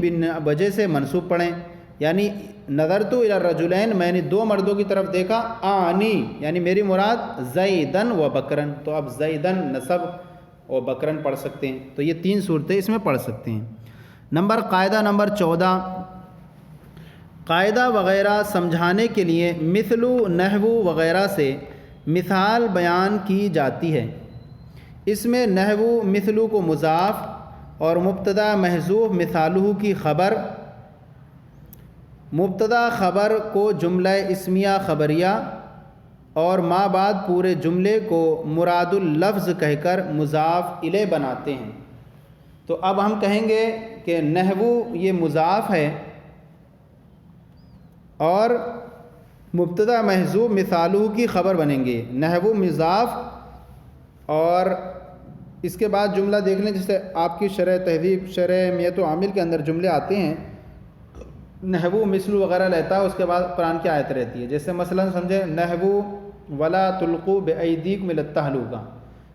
وجہ سے منصوب پڑھیں، یعنی نظرت الی الرجلین میں نے دو مردوں کی طرف دیکھا، اعنی یعنی میری مراد زیدن و بکرن، تو اب زیدن نصب اور بکرن پڑھ سکتے ہیں۔ تو یہ تین صورتیں اس میں پڑھ سکتے ہیں۔ قاعدہ نمبر 14، قاعدہ وغیرہ سمجھانے کے لیے مثل، نحو وغیرہ سے مثال بیان کی جاتی ہے۔ اس میں نحو مثل کو مضاف اور مبتدا محذوف مثالہ کی خبر، مبتدا خبر کو جملہ اسمیہ خبریہ اور ما بعد پورے جملے کو مراد اللفظ کہہ کر مضاف الیہ بناتے ہیں۔ تو اب ہم کہیں گے کہ نحو یہ مضاف ہے اور مبتدا محذوف مثالہ کی خبر بنیں گے، نحو مضاف، اور اس کے بعد جملہ دیکھ لیں، جیسے آپ کی شرح تہذیب، شرح میت و عامل کے اندر جملے آتے ہیں، نحو مثل وغیرہ لیتا ہے، اس کے بعد قرآن کی آیت رہتی ہے، جیسے مثلا سمجھے نحو ولا تلقوا بأیدیکم الی التہلکہ،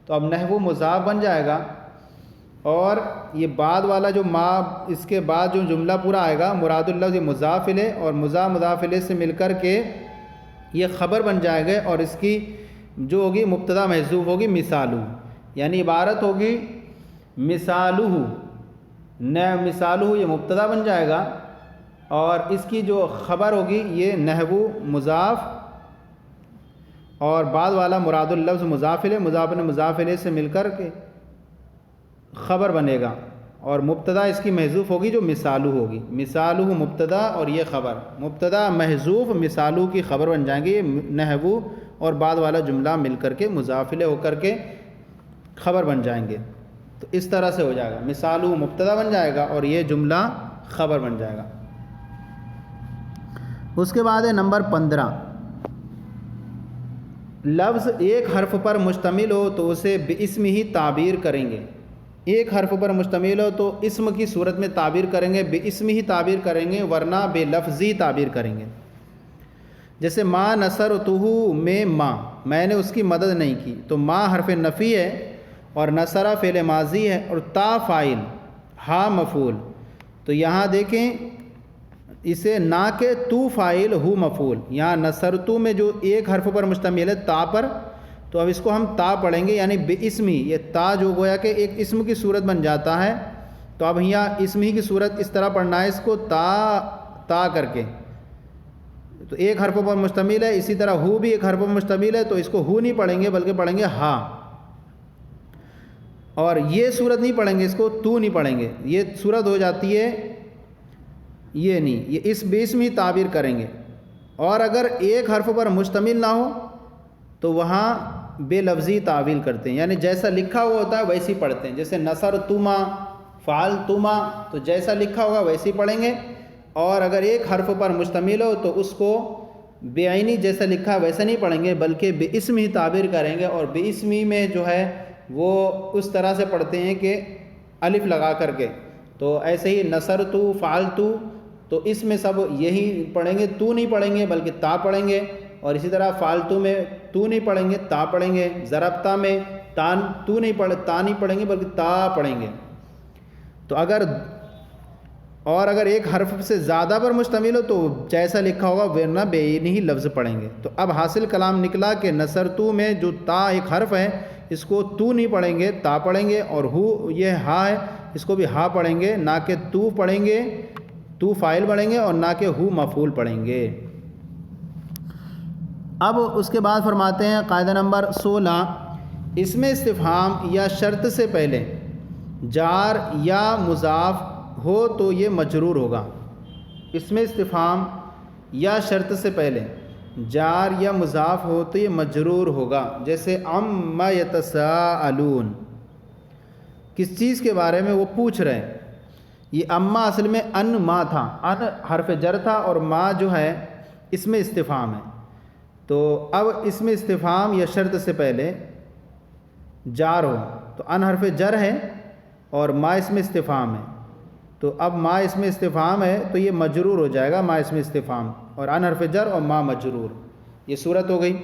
تو اب نحو مضاف بن جائے گا، اور یہ بعد والا جو ما اس کے بعد جو جملہ پورا آئے گا مراد اللفظ مضاف الیہ، اور مضاف الیہ سے مل کر کے یہ خبر بن جائے گا، اور اس کی جو ہوگی مبتدا محذوف ہوگی مثالہ، یعنی عبارت ہوگی مثالہ، مثالہ یہ مبتدا بن جائے گا، اور اس کی جو خبر ہوگی یہ نحو مضاف اور بعد والا مراد اللفظ مضاف الیہ سے مل کر کے خبر بنے گا، اور مبتدا اس کی محذوف ہوگی جو مثالہ ہوگی، مثالہ مبتدا اور یہ خبر، مبتدا محذوف مثالہ کی خبر بن جائیں گے، یہ نحو اور بعد والا جملہ مل کر کے مضاف الیہ ہو کر کے خبر بن جائیں گے۔ تو اس طرح سے ہو جائے گا، مثالہ مبتدا بن جائے گا اور یہ جملہ خبر بن جائے گا۔ اس کے بعد ہے نمبر 15، لفظ ایک حرف پر مشتمل ہو تو اسے باسم ہی تعبیر کریں گے، ایک حرف پر مشتمل ہو تو اسم کی صورت میں تعبیر کریں گے، باسم ہی تعبیر کریں گے، ورنہ بے لفظی تعبیر کریں گے۔ جیسے ما نصرتہ میں ماں، میں نے اس کی مدد نہیں کی، تو ما حرف نفی ہے اور نصرہ فعل ماضی ہے اور تا فاعل، ہا مفعول، تو یہاں دیکھیں اسے نہ کہ تو فاعل ہو مفعول، یہاں نصرتو میں جو ایک حرف پر مشتمل ہے تا پر، تو اب اس کو ہم تا پڑھیں گے، یعنی بے اسمی، یہ تا جو گویا کہ ایک اسم کی صورت بن جاتا ہے، تو اب یہاں اسم ہی کی صورت اس طرح پڑھنا ہے اس کو تا کر کے، تو ایک حرف پر مشتمل ہے، اسی طرح ہو بھی ایک حرف پر مشتمل ہے، تو اس کو ہو نہیں پڑھیں گے بلکہ پڑھیں گے ہا، اور یہ صورت نہیں پڑھیں گے، اس کو تو نہیں پڑھیں گے، یہ صورت ہو جاتی ہے یہ نہیں، یہ اس بیس میں ہی تعبیر کریں گے۔ اور اگر ایک حرف پر مشتمل نہ ہو تو وہاں بے لفظی تعویل کرتے ہیں، یعنی جیسا لکھا ہوا ہوتا ہے ویسی پڑھتے ہیں، جیسے نصرتما فعلتما، تو جیسا لکھا ہوگا ویسی پڑھیں گے، اور اگر ایک حرف پر مشتمل ہو تو اس کو بے عینی جیسا لکھا ویسا نہیں پڑھیں گے بلکہ بے اسم ہی تعبیر کریں گے، اور بے اسمی میں جو ہے وہ اس طرح سے پڑھتے ہیں کہ الف لگا کر کے، تو ایسے ہی نصرتو فعلتو، تو اس میں سب یہی پڑھیں گے، تو نہیں پڑھیں گے بلکہ تا پڑھیں گے، اور اسی طرح فالتو میں تو نہیں پڑھیں گے تا پڑھیں گے، ضربتا میں تا نہیں پڑھیں گے بلکہ تا پڑھیں گے۔ تو اگر ایک حرف سے زیادہ پر مشتمل ہو تو جیسا لکھا ہوگا ورنہ بین ہی لفظ پڑھیں گے۔ تو اب حاصل کلام نکلا کہ نصرتو میں جو تا ایک حرف ہے اس کو تو نہیں پڑھیں گے تا پڑھیں گے، اور ہو یہ ہا ہے اس کو بھی ہا پڑھیں گے، نہ کہ تو پڑھیں گے، تو فاعل پڑھیں گے، اور نہ کہ ہو مفعول پڑھیں گے۔ اب اس کے بعد فرماتے ہیں قاعدہ نمبر 16، اس میں استفہام یا شرط سے پہلے جار یا مضاف ہو تو یہ مجرور ہوگا۔ اس میں استفہام یا شرط سے پہلے جار یا مضاف ہو تو یہ مجرور ہوگا، جیسے عما یتساءلون، کس چیز کے بارے میں وہ پوچھ رہے ہیں۔ یہ اما اصل میں ان ما تھا، ان حرف جر تھا، اور ما جو ہے اس میں استفہام ہے۔ تو اب اس میں استفہام یا شرط سے پہلے جار ہو تو ان حرف جر ہے اور ما اس میں استفہام ہے، تو اب ما اس میں استفہام ہے تو یہ مجرور ہو جائے گا، ما اس میں استفہام اور ان حرف جر اور ما مجرور، یہ صورت ہو گئی۔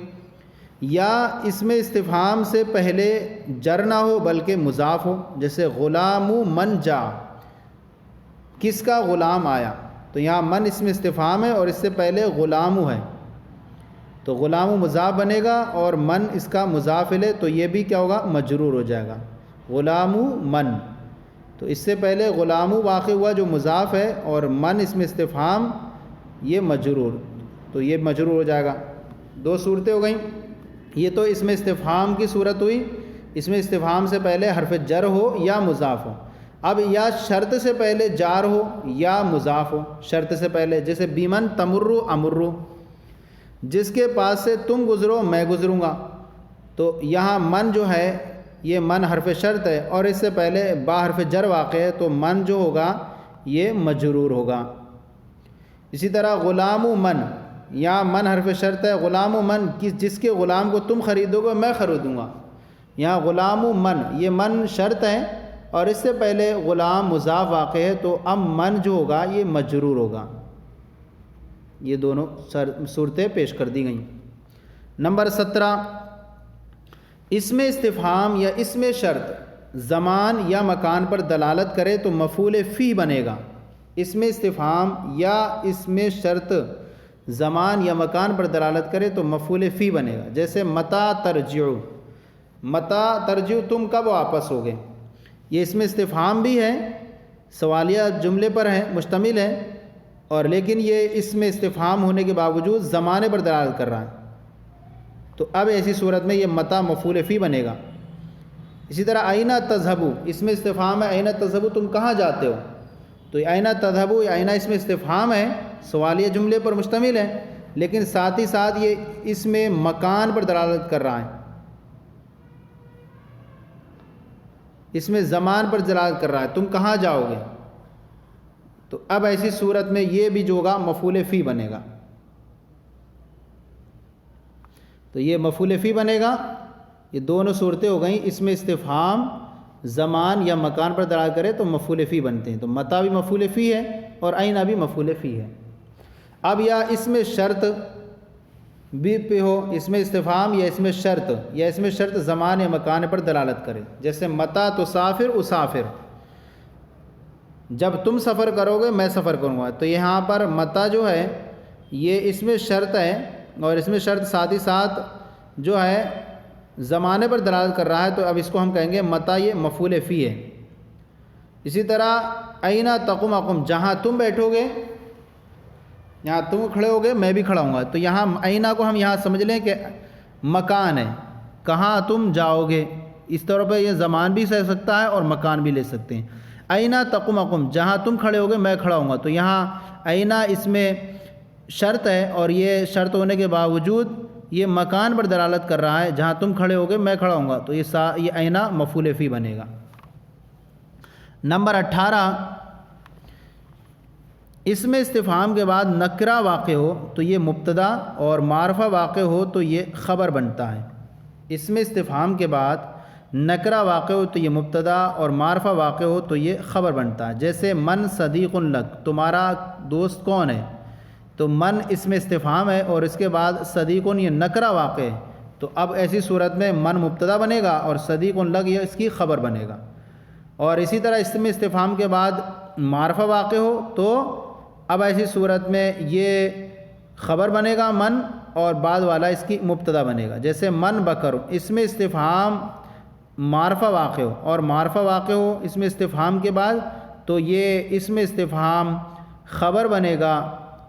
یا اس میں استفہام سے پہلے جر نہ ہو بلکہ مضاف ہو، جیسے غلام من جا، کس کا غلام آیا، تو یہاں من اس میں استفہام ہے اور اس سے پہلے غلام ہے، تو غلام مضاف بنے گا اور من اس کا مضاف ہے، تو یہ بھی کیا ہوگا مجرور ہو جائے گا، غلام من۔ تو اس سے پہلے غلام واقع ہوا جو مضاف ہے، اور من اس میں استفہام یہ مجرور، تو یہ مجرور ہو جائے گا۔ دو صورتیں ہو گئیں، یہ تو اس میں استفہام کی صورت ہوئی، اس میں استفہام سے پہلے حرف جر ہو یا مضاف ہو۔ اب یا شرط سے پہلے جار ہو یا مضاف ہو، شرط سے پہلے، جیسے بیمن تمرو امرو، جس کے پاس سے تم گزرو میں گزروں گا، تو یہاں من جو ہے یہ من حرف شرط ہے اور اس سے پہلے با حرف جر واقع ہے، تو من جو ہوگا یہ مجرور ہوگا۔ اسی طرح غلام من، یہاں من حرف شرط ہے، غلام من جس کے غلام کو تم خریدو گے میں خریدوں گا، یہاں غلام من یہ من شرط ہے اور اس سے پہلے غلام مضاف واقع ہے، تو اب من جو ہوگا یہ مجرور ہوگا۔ یہ دونوں صورتیں پیش کر دی گئیں۔ نمبر 17، اس میں استفہام یا اس میں شرط زمان یا مکان پر دلالت کرے تو مفعول فی بنے گا۔ اس میں استفہام یا اس میں شرط زمان یا مکان پر دلالت کرے تو مفعول فی بنے گا، جیسے متا ترجعو، متا ترجعو تم کب واپس ہوگے، یہ اس میں استفہام بھی ہے، سوالیہ جملے پر ہے، مشتمل ہے، اور لیکن یہ اس میں استفہام ہونے کے باوجود زمانے پر دلالت کر رہا ہے، تو اب ایسی صورت میں یہ متا مفعول فی بنے گا۔ اسی طرح اینہ تذہبو، اس میں استفہام ہے، اینہ تذہبو تم کہاں جاتے ہو، تو اینہ تذہبو یا اینہ اس میں استفہام ہے، سوالیہ جملے پر مشتمل ہے، لیکن ساتھ ہی ساتھ یہ اس میں مکان پر دلالت کر رہا ہے، اس میں زمان پر دلالت کر رہا ہے، تم کہاں جاؤ گے، تو اب ایسی صورت میں یہ بھی جو ہوگا مفعول فی بنے گا، تو یہ مفعول فی بنے گا۔ یہ دونوں صورتیں ہو گئیں، اس میں استفہام زمان یا مکان پر دلالت کرے تو مفعول فی بنتے ہیں، تو متا بھی مفعول فی ہے اور اینہ بھی مفعول فی ہے۔ اب یا اس میں شرط بھی پہ ہو، اس میں استفہام یا اس میں شرط زمان یا مکان پر دلالت کرے، جیسے متا تسافر اسافر، جب تم سفر کرو گے میں سفر کروں گا، تو یہاں پر متا جو ہے یہ اس میں شرط ہے اور اس میں شرط ساتھ ہی ساتھ جو ہے زمانے پر دلالت کر رہا ہے، تو اب اس کو ہم کہیں گے متا یہ مفعول فی ہے۔ اسی طرح اینہ تقوم اقم، جہاں تم بیٹھو گے، یہاں تم کھڑے ہوگے میں بھی کھڑا ہوں گا، تو یہاں اینہ کو ہم یہاں سمجھ لیں کہ مکان ہے، کہاں تم جاؤ گے، اس طور پہ یہ زمان بھی لے سکتا ہے اور مکان بھی لے سکتے ہیں۔ اینہ تقوم اقم، جہاں تم کھڑے ہوگے میں کھڑا ہوں گا، تو یہاں اینہ اس میں شرط ہے اور یہ شرط ہونے کے باوجود یہ مکان پر دلالت کر رہا ہے، جہاں تم کھڑے ہوگے میں کھڑا ہوں گا، تو یہ اینہ مفعول فی بنے گا۔ نمبر 18، اس میں استفہام کے بعد نکرہ واقع ہو تو یہ مبتدا اور معرفہ واقع ہو تو یہ خبر بنتا ہے۔ اس میں استفہام کے بعد نکرہ واقع ہو تو یہ مبتدا اور معرفہ واقع ہو تو یہ خبر بنتا ہے۔ جیسے من صدیق لک، تمہارا دوست کون ہے، تو من اسم استفہام ہے اور اس کے بعد صدیقن یہ نکرہ واقع ہے، تو اب ایسی صورت میں من مبتدا بنے گا اور صدیق لک یہ اس کی خبر بنے گا۔ اور اسی طرح اسم استفہام کے بعد معرفہ واقع ہو تو اب ایسی صورت میں یہ خبر بنے گا من، اور بعد والا اس کی مبتدا بنے گا۔ جیسے من بکر، اسم استفہام معرفہ واقع ہو اور معرفہ واقع ہو اسم استفہام کے بعد تو یہ اسم استفہام خبر بنے گا،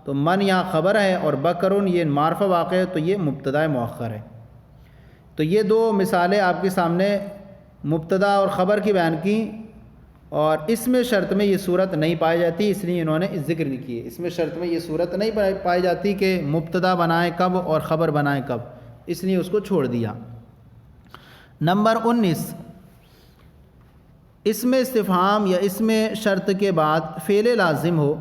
تو من یہاں خبر ہے اور بکرن یہ معرفہ واقع ہے تو یہ مبتدا مؤخر ہے۔ تو یہ دو مثالیں آپ کے سامنے مبتدا اور خبر کی بیان کی، اور اس میں شرط میں یہ صورت نہیں پائی جاتی، اس لیے انہوں نے ذکر نہیں کی ہے۔ اس میں شرط میں یہ صورت نہیں پائی جاتی کہ مبتدا بنائیں کب اور خبر بنائیں کب، اس لیے اس کو چھوڑ دیا۔ نمبر 19، اسم استفہام یا اسم شرط کے بعد فعل لازم ہو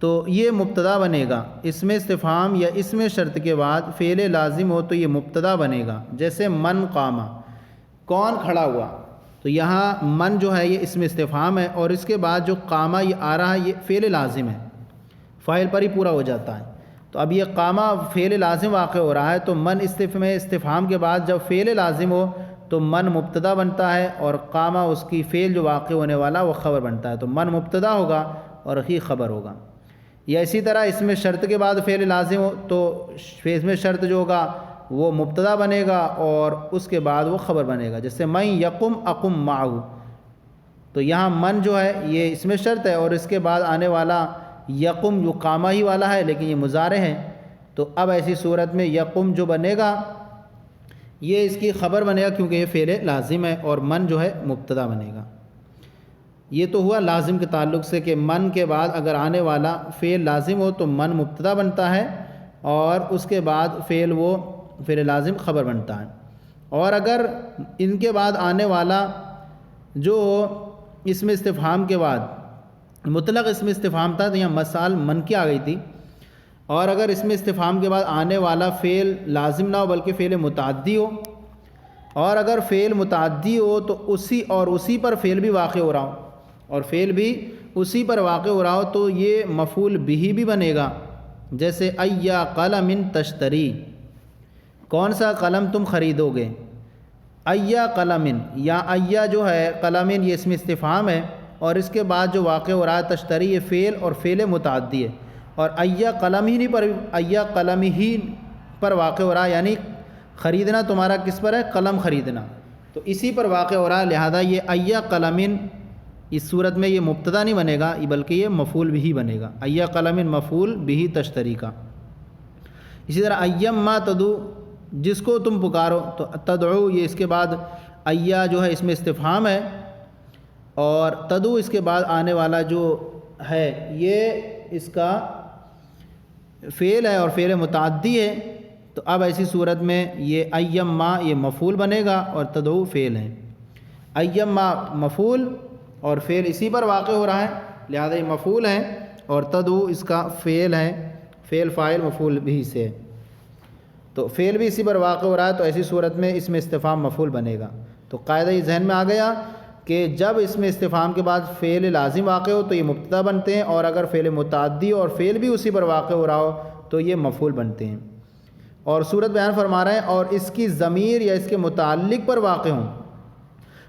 تو یہ مبتدا بنے گا۔ اسم استفہام یا اسم شرط کے بعد فعل لازم ہو تو یہ مبتدا بنے گا۔ جیسے من قامہ، کون کھڑا ہوا، تو یہاں من جو ہے یہ اسم استفہام ہے اور اس کے بعد جو قامہ یہ آ رہا ہے یہ فعل لازم ہے، فاعل پر ہی پورا ہو جاتا ہے۔ تو اب یہ قامہ فعل لازم واقع ہو رہا ہے تو من استفہام کے بعد جب فعل لازم ہو تو من مبتدا بنتا ہے اور قامہ اس کی فعل جو واقع ہونے والا وہ خبر بنتا ہے، تو من مبتدا ہوگا اور ہی خبر ہوگا۔ یا اسی طرح اس میں شرط کے بعد فعل لازم ہو تو اس میں شرط جو ہوگا وہ مبتدا بنے گا اور اس کے بعد وہ خبر بنے گا۔ جیسے من یقم اقم معہ، تو یہاں من جو ہے یہ اس میں شرط ہے اور اس کے بعد آنے والا یقم جو قامہ ہی والا ہے لیکن یہ مضارع ہے، تو اب ایسی صورت میں یقم جو بنے گا یہ اس کی خبر بنے گا کیونکہ یہ فعل لازم ہے، اور من جو ہے مبتدا بنے گا۔ یہ تو ہوا لازم کے تعلق سے کہ من کے بعد اگر آنے والا فعل لازم ہو تو من مبتدا بنتا ہے اور اس کے بعد فعل لازم خبر بنتا ہے۔ اور اگر ان کے بعد آنے والا جو اسم استفہام کے بعد مطلق اسم استفہام تھا تو یہاں مثال من کی آ گئی تھی، اور اگر اسم استفہام کے بعد آنے والا فعل لازم نہ ہو بلکہ فعل متعدی ہو، اور اگر فعل متعدی ہو تو اسی پر فعل بھی واقع ہو رہا ہو، اور فعل بھی اسی پر واقع ہو رہا ہو تو یہ مفعول بہ بھی بنے گا۔ جیسے ایا قلم تشتری، کون سا قلم تم خریدو گے، ایا قلم، یا ایا جو ہے قلم یہ اسم استفہام ہے اور اس کے بعد جو واقع ہو رہا ہے تشتری یہ فعل اور فعل متعدی ہے، اور ایا قلم ہی پر واقع ہو رہا ہے، یعنی خریدنا تمہارا کس پر ہے، قلم خریدنا، تو اسی پر واقع ہو رہا ہے، لہذا یہ ایا قلم اس صورت میں یہ مبتدا نہیں بنے گا بلکہ یہ مفعول بھی بنے گا۔ ایا قلم مفعول بھی تشتری کا۔ اسی طرح ایم ما تدعو، جس کو تم پکارو، تو تدعو یہ اس کے بعد ایا جو ہے اس میں استفہام ہے اور تدعو اس کے بعد آنے والا جو ہے یہ اس کا فعل ہے اور فعل متعدی ہے، تو اب ایسی صورت میں یہ ایم ما یہ مفعول بنے گا اور تدعو فعل ہے۔ ایم ما مفعول اور فعل اسی پر واقع ہو رہا ہے لہذا یہ مفعول ہے، اور تدعو اس کا فعل ہے، فعل فاعل مفعول بھی سے ہے، تو فعل بھی اسی پر واقع ہو رہا ہے تو ایسی صورت میں اس میں استفہام مفعول بنے گا۔ تو قاعدہ یہ ذہن میں آ گیا کہ جب اس میں استفہام کے بعد فعل لازم واقع ہو تو یہ مبتدا بنتے ہیں، اور اگر فعل متعدی اور فعل بھی اسی پر واقع ہو رہا ہو تو یہ مفعول بنتے ہیں۔ اور صورت بیان فرما رہے ہیں اور اس کی ضمیر یا اس کے متعلق پر واقع ہوں،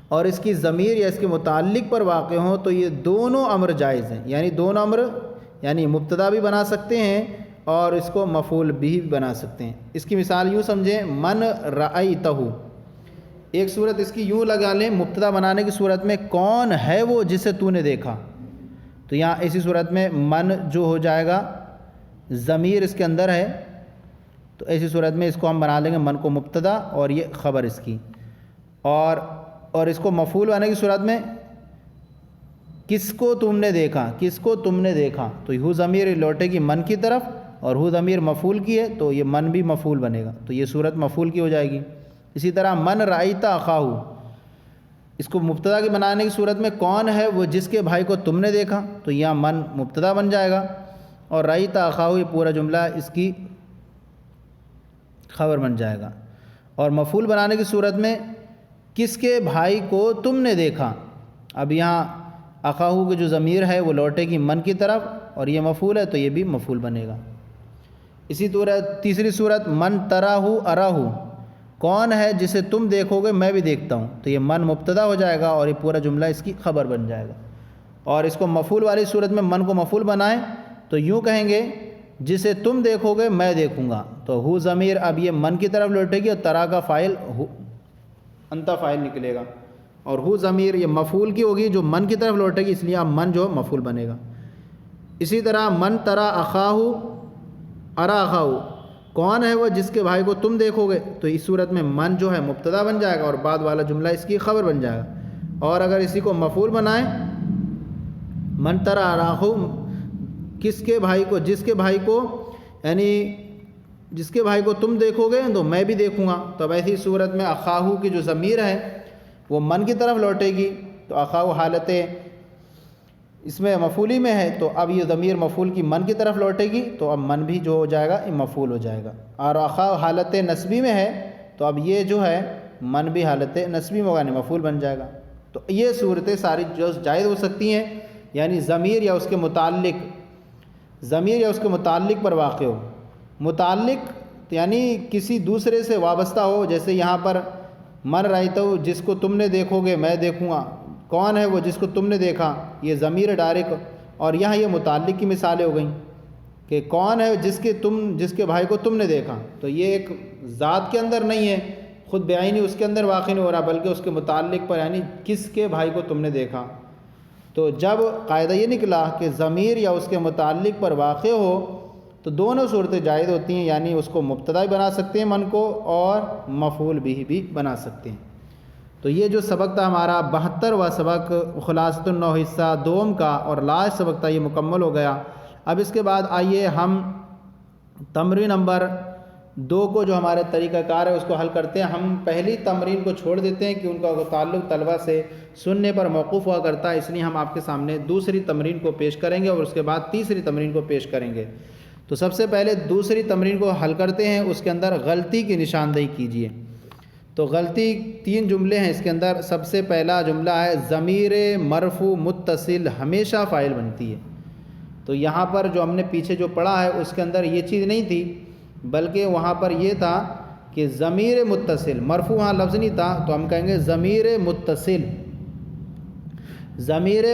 اور اس کی ضمیر یا اس کے متعلق پر واقع ہوں تو یہ دونوں امر جائز ہیں، یعنی دونوں امر یعنی مبتدا بھی بنا سکتے ہیں اور اس کو مفعول بھی بنا سکتے ہیں۔ اس کی مثال یوں سمجھیں، من رأیتہ، ایک صورت اس کی یوں لگا لیں مبتدا بنانے کی صورت میں، کون ہے وہ جسے تو نے دیکھا، تو یہاں ایسی صورت میں من جو ہو جائے گا ضمیر اس کے اندر ہے، تو ایسی صورت میں اس کو ہم بنا لیں گے من کو مبتدا اور یہ خبر اس کی، اور اس کو مفعول بنانے کی صورت میں کس کو تم نے دیکھا، کس کو تم نے دیکھا، تو ہو ضمیر لوٹے گی من کی طرف اور ہو ضمیر مفعول کی ہے تو یہ من بھی مفعول بنے گا، تو یہ صورت مفعول کی ہو جائے گی۔ اسی طرح من رأیت اخاہ، اس کو مبتدا کی بنانے کی صورت میں کون ہے وہ جس کے بھائی کو تم نے دیکھا، تو یہاں من مبتدا بن جائے گا اور رأیت اخاہ یہ پورا جملہ اس کی خبر بن جائے گا۔ اور مفعول بنانے کی صورت میں کس کے بھائی کو تم نے دیکھا. اب یہاں اخاہو کی جو ضمیر ہے وہ لوٹے گی من کی طرف، اور یہ مفعول ہے تو یہ بھی مفعول بنے گا. اسی طرح تیسری صورت من تراہو اراہو، کون ہے جسے تم دیکھو گے میں بھی دیکھتا ہوں، تو یہ من مبتدا ہو جائے گا اور یہ پورا جملہ اس کی خبر بن جائے گا. اور اس کو مفعول والی صورت میں من کو مفعول بنائیں تو یوں کہیں گے جسے تم دیکھو گے میں دیکھوں گا، تو ہو ضمیر اب یہ من کی طرف لوٹے گی اور ترا کا فاعل انتا فاعل نکلے گا، اور ہو ضمیر یہ مفعول کی ہوگی جو من کی طرف لوٹے گی، اس لیے اب من جو مفعول بنے گا. اسی طرح من ترا اخاہو ارا اخاہو، کون ہے وہ جس کے بھائی کو تم دیکھو گے، تو اس صورت میں من جو ہے مبتدا بن جائے گا اور بعد والا جملہ اس کی خبر بن جائے گا. اور اگر اسی کو مفعول بنائیں من ترا اراہو، کس کے بھائی کو، جس کے بھائی کو، یعنی جس کے بھائی کو تم دیکھو گے تو میں بھی دیکھوں گا، تو اب ایسی صورت میں اخاہو کی جو ضمیر ہے وہ من کی طرف لوٹے گی، تو اخاہو حالت اس میں مفعولی میں ہے تو اب یہ ضمیر مفعول کی من کی طرف لوٹے گی، تو اب من بھی جو ہو جائے گا یہ مفعول ہو جائے گا. اور اخاہو حالت نصبی میں ہے تو اب یہ جو ہے من بھی حالت نصبی میں ہوگا، یعنی مفعول بن جائے گا. تو یہ صورتیں ساری جو جائز ہو سکتی ہیں، یعنی ضمیر یا اس کے متعلق پر واقع ہو. متعلق یعنی کسی دوسرے سے وابستہ ہو، جیسے یہاں پر من رأیتہ جس کو تم نے دیکھو گے میں دیکھوں گا، کون ہے وہ جس کو تم نے دیکھا، یہ ضمیر ڈائریکٹ. اور یہاں یہ متعلق کی مثالیں ہو گئیں کہ کون ہے جس کے بھائی کو تم نے دیکھا، تو یہ ایک ذات کے اندر نہیں ہے، خود بعینی اس کے اندر واقع نہیں ہو رہا، بلکہ اس کے متعلق پر، یعنی کس کے بھائی کو تم نے دیکھا. تو جب قاعدہ یہ نکلا کہ ضمیر یا اس کے متعلق پر واقع ہو تو دونوں صورتیں جائز ہوتی ہیں، یعنی اس کو مبتدا بھی بنا سکتے ہیں من کو اور مفعول بھی بنا سکتے ہیں. تو یہ جو سبق تھا ہمارا 72واں سبق خلاصۃ النحو حصہ دوم کا، اور لاسٹ سبق تھا، یہ مکمل ہو گیا. اب اس کے بعد آئیے ہم تمرین نمبر 2 کو جو ہمارے طریقہ کار ہے اس کو حل کرتے ہیں. ہم پہلی تمرین کو چھوڑ دیتے ہیں کہ ان کا تعلق طلبہ سے سننے پر موقوف ہوا کرتا ہے، اس لیے ہم آپ کے سامنے دوسری تمرین کو پیش کریں گے اور اس کے بعد تیسری تمرین کو پیش کریں گے. تو سب سے پہلے دوسری تمرین کو حل کرتے ہیں، اس کے اندر غلطی کی نشاندہی کیجیے. تو غلطی 3 جملے ہیں اس کے اندر. سب سے پہلا جملہ ہے ضمیر مرفوع متصل ہمیشہ فاعل بنتی ہے. تو یہاں پر جو ہم نے پیچھے جو پڑھا ہے اس کے اندر یہ چیز نہیں تھی، بلکہ وہاں پر یہ تھا کہ ضمیر متصل، مرفوع وہاں لفظ نہیں تھا، تو ہم کہیں گے ضمیر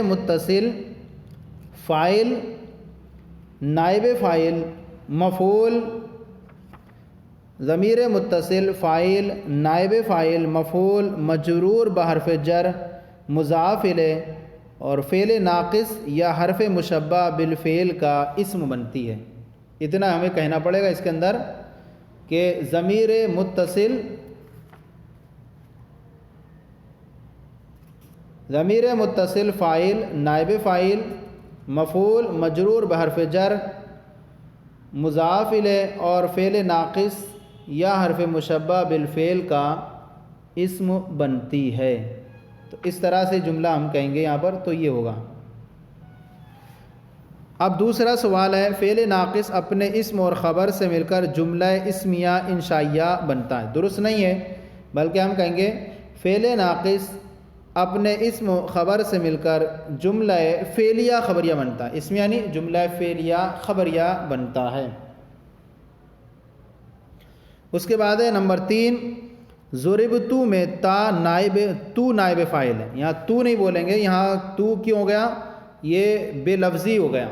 متصل فاعل نائب فاعل مفعول، ضمیر متصل فاعل نائب فاعل مفعول مجرور بحرف جر مضاف الیہ اور فعل ناقص یا حرف مشبہ بالفعل کا اسم بنتی ہے. اتنا ہمیں کہنا پڑے گا اس کے اندر کہ ضمیر متصل فاعل نائب فاعل مفعول مجرور بحرف جر مضاف الیہ اور فعل ناقص یا حرف مشبہ بالفعل کا اسم بنتی ہے. تو اس طرح سے جملہ ہم کہیں گے یہاں پر، تو یہ ہوگا. اب دوسرا سوال ہے فعل ناقص اپنے اسم اور خبر سے مل کر جملہ اسمیہ انشائیہ بنتا ہے. درست نہیں ہے، بلکہ ہم کہیں گے فعل ناقص اپنے اسم و خبر سے مل کر جملہ فعلیہ خبریہ بنتا ہے. اسم یعنی جملہ فعلیہ خبریہ بنتا ہے. اس کے بعد ہے نمبر 3 ضربتو میں تو نائب فاعل ہے. یہاں تو نہیں بولیں گے، یہاں تو کیوں ہو گیا، یہ بے لفظی ہو گیا.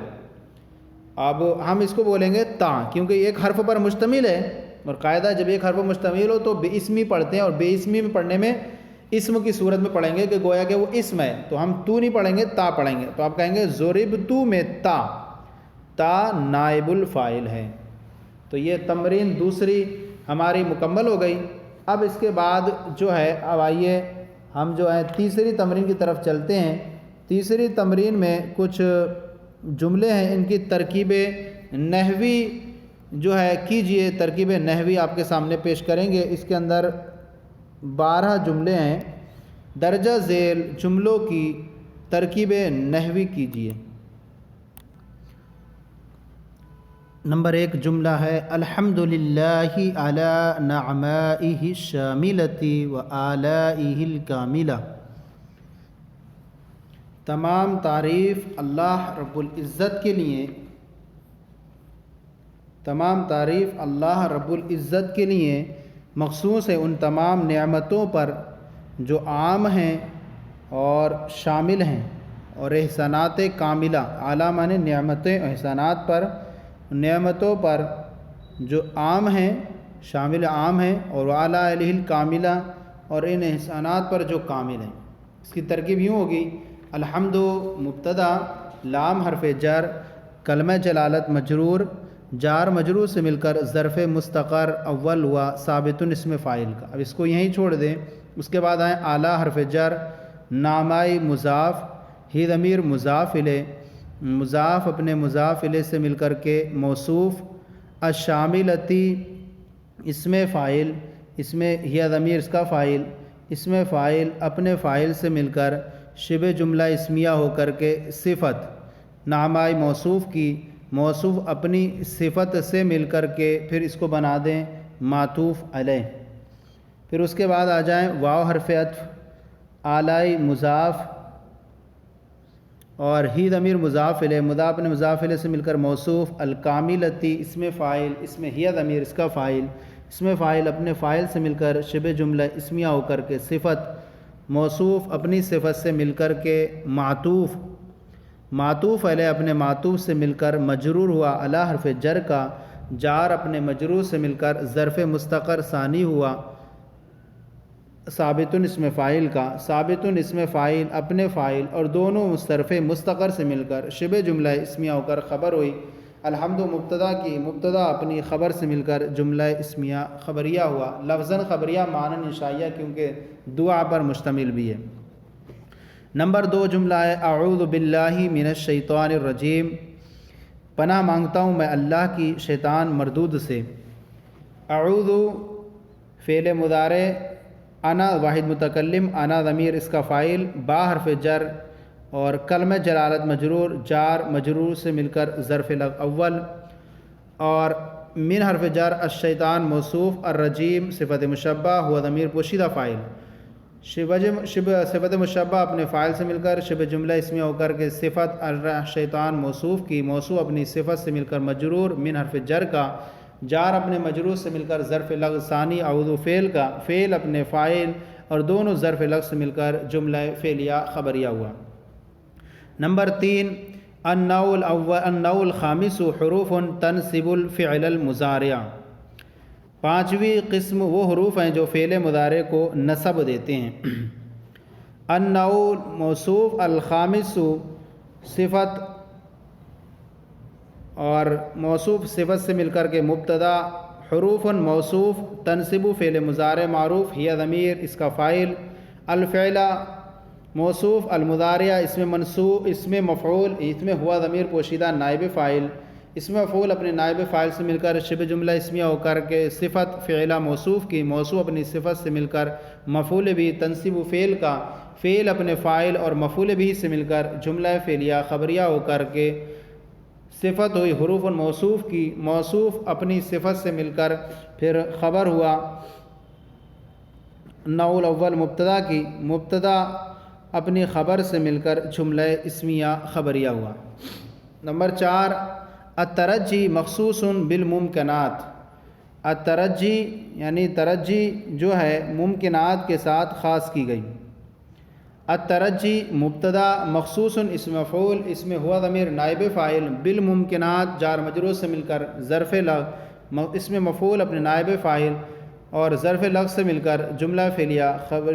اب ہم اس کو بولیں گے تا، کیونکہ ایک حرف پر مشتمل ہے، اور قاعدہ جب ایک حرف پر مشتمل ہو تو بے اسمی پڑھتے ہیں، اور بے اسمی میں پڑھنے میں اسم کی صورت میں پڑھیں گے کہ گویا کہ وہ اسم ہے، تو ہم تو نہیں پڑھیں گے تا پڑھیں گے. تو آپ کہیں گے ضربتو میں تا نائب الفاعل ہے. تو یہ تمرین دوسری ہماری مکمل ہو گئی. اب اس کے بعد جو ہے اب آئیے ہم جو ہے تیسری تمرین کی طرف چلتے ہیں. تیسری تمرین میں کچھ جملے ہیں، ان کی ترکیب نحوی جو ہے کیجئے. ترکیب نحوی آپ کے سامنے پیش کریں گے. اس کے اندر 12 جملے ہیں. درجہ ذیل جملوں کی ترکیب نحوی کیجئے. نمبر 1 جملہ ہے الحمدللہ علی نعمائہ الشاملۃ و آلائہ الکاملہ، تمام تعریف اللہ رب العزت کے لیے، تمام تعریف اللہ رب العزت کے لیے مخصوص ہے ان تمام نعمتوں پر جو عام ہیں اور شامل ہیں، اور احسانات کاملہ، اعلیٰ معنی نعمتیں احسانات پر، نعمتوں پر جو عام ہیں، شامل عام ہیں، اور اعلیٰ علیہ الکاملہ، اور ان احسانات پر جو کامل ہیں۔ اس کی ترکیب یوں ہوگی: الحمد مبتدا، لام حرف جر، کلمہ جلالت مجرور، جار مجرور سے مل کر ظرف مستقر اول ہوا ثابت اسم فاعل کا۔ اب اس کو یہیں چھوڑ دیں، اس کے بعد آئیں اعلیٰ حرف جر، نامائی مضاف، ہی ضمیر مضاف الیہ، مضاف اپنے مضاف الیہ سے مل کر کے موصوف، الشاملتی اسم فاعل، اس میں ہی ضمیر اس کا فاعل، اسم فاعل اپنے فاعل سے مل کر شبہ جملہ اسمیہ ہو کر کے صفت، نامائی موصوف کی، موصوف اپنی صفت سے مل کر کے پھر اس کو بنا دیں معطوف علیہ۔ پھر اس کے بعد آ جائیں واو حرف عطف، آلائی مضاف، اور ہی ضمیر مضاف الیہ، مضاف اپنے مضاف الیہ سے مل کر موصوف، الکاملتی اسم فاعل، اس میں ہی ضمیر اس کا فاعل، اسم فاعل اپنے فاعل سے مل کر شبہ جملہ اسمیہ ہو کر کے صفت، موصوف اپنی صفت سے مل کر کے معطوف، معطوف علیہ اپنے معطوف سے مل کر مجرور ہوا علی حرف جر کا، جار اپنے مجرور سے مل کر ظرف مستقر ثانی ہوا ثابت اسم فاعل کا، ثابت اسم فاعل اپنے فاعل اور دونوں ظرف مستقر سے مل کر شبہ جملہ اسمیہ ہو کر خبر ہوئی۔ الحمد مبتدا کی، مبتدا اپنی خبر سے مل کر جملہ اسمیہ خبریہ ہوا، لفظاً خبریہ معنی انشائیہ، کیونکہ دعا پر مشتمل بھی ہے۔ نمبر 2 جملہ ہے اعوذ باللہ من الشیطان الرجیم، پناہ مانگتا ہوں میں اللہ کی شیطان مردود سے۔ اعوذ فعل مضارع، انا واحد متکلم، انا ضمیر اس کا فاعل، با حرف جر، اور کلمہ جلالت مجرور، جار مجرور سے مل کر ظرف اول، اور من حرف جر، الشیطان موصوف، الرجیم صفت مشبہ ہوا ضمیر پوشیدہ فاعل، صفت مشبہ اپنے فاعل سے مل کر شبہ جملہ اسمیہ ہو کر کے صفت الشیطان موصوف کی، موصوف اپنی صفت سے مل کر مجرور، من حرف جر کا، جار اپنے مجرور سے مل کر ظرف لفظ ثانی اعوذ فعل کا، فعل اپنے فاعل اور دونوں ظرف لفظ سے مل کر جملہ فعلیہ خبریہ ہوا۔ نمبر 3 النوع الخامس حروف تنصب الفعل المضارع، پانچویں قسم وہ حروف ہیں جو فعل مضارع کو نصب دیتے ہیں۔ النوع موصوف، الخامس صفت، اور موصوف صفت سے مل کر کے مبتدا، حروف موصوف تنصب فعل مضارع معروف، ہی ضمیر اس کا فاعل، الفعل موصوف، المضارع اس میں منصوب، اس میں مفعول، اس میں ہوا ضمیر پوشیدہ نائب فاعل، اس میں مفعول اپنے نائب فاعل سے مل کر شبہ جملہ اسمیہ ہو کر کے صفت فعلہ موصوف کی، موصوف اپنی صفت سے مل کر مفعول بھی، تنصیب فعل کا، فعل اپنے فاعل اور مفعول بھی سے مل کر جملہ فعلیہ خبریہ ہو کر کے صفت ہوئی حروف موصوف کی، موصوف اپنی صفت سے مل کر پھر خبر ہوا نوع الاول مبتدا کی، مبتدا اپنی خبر سے مل کر جملہ اسمیہ خبریہ ہوا۔ نمبر 4 الترجی مخصوص بالممکنات، الترجی یعنی ترجی جو ہے ممکنات کے ساتھ خاص کی گئی۔ الترجی مبتدا مخصوص اسم مفعول، اس میں ہوا ضمیر نائب فاعل، بالممکنات جار مجرور سے مل کر ظرف لفظ، اس میں مفعول اپنے نائب فاعل اور ظرف لفظ سے مل کر جملہ فعلیہ خبر،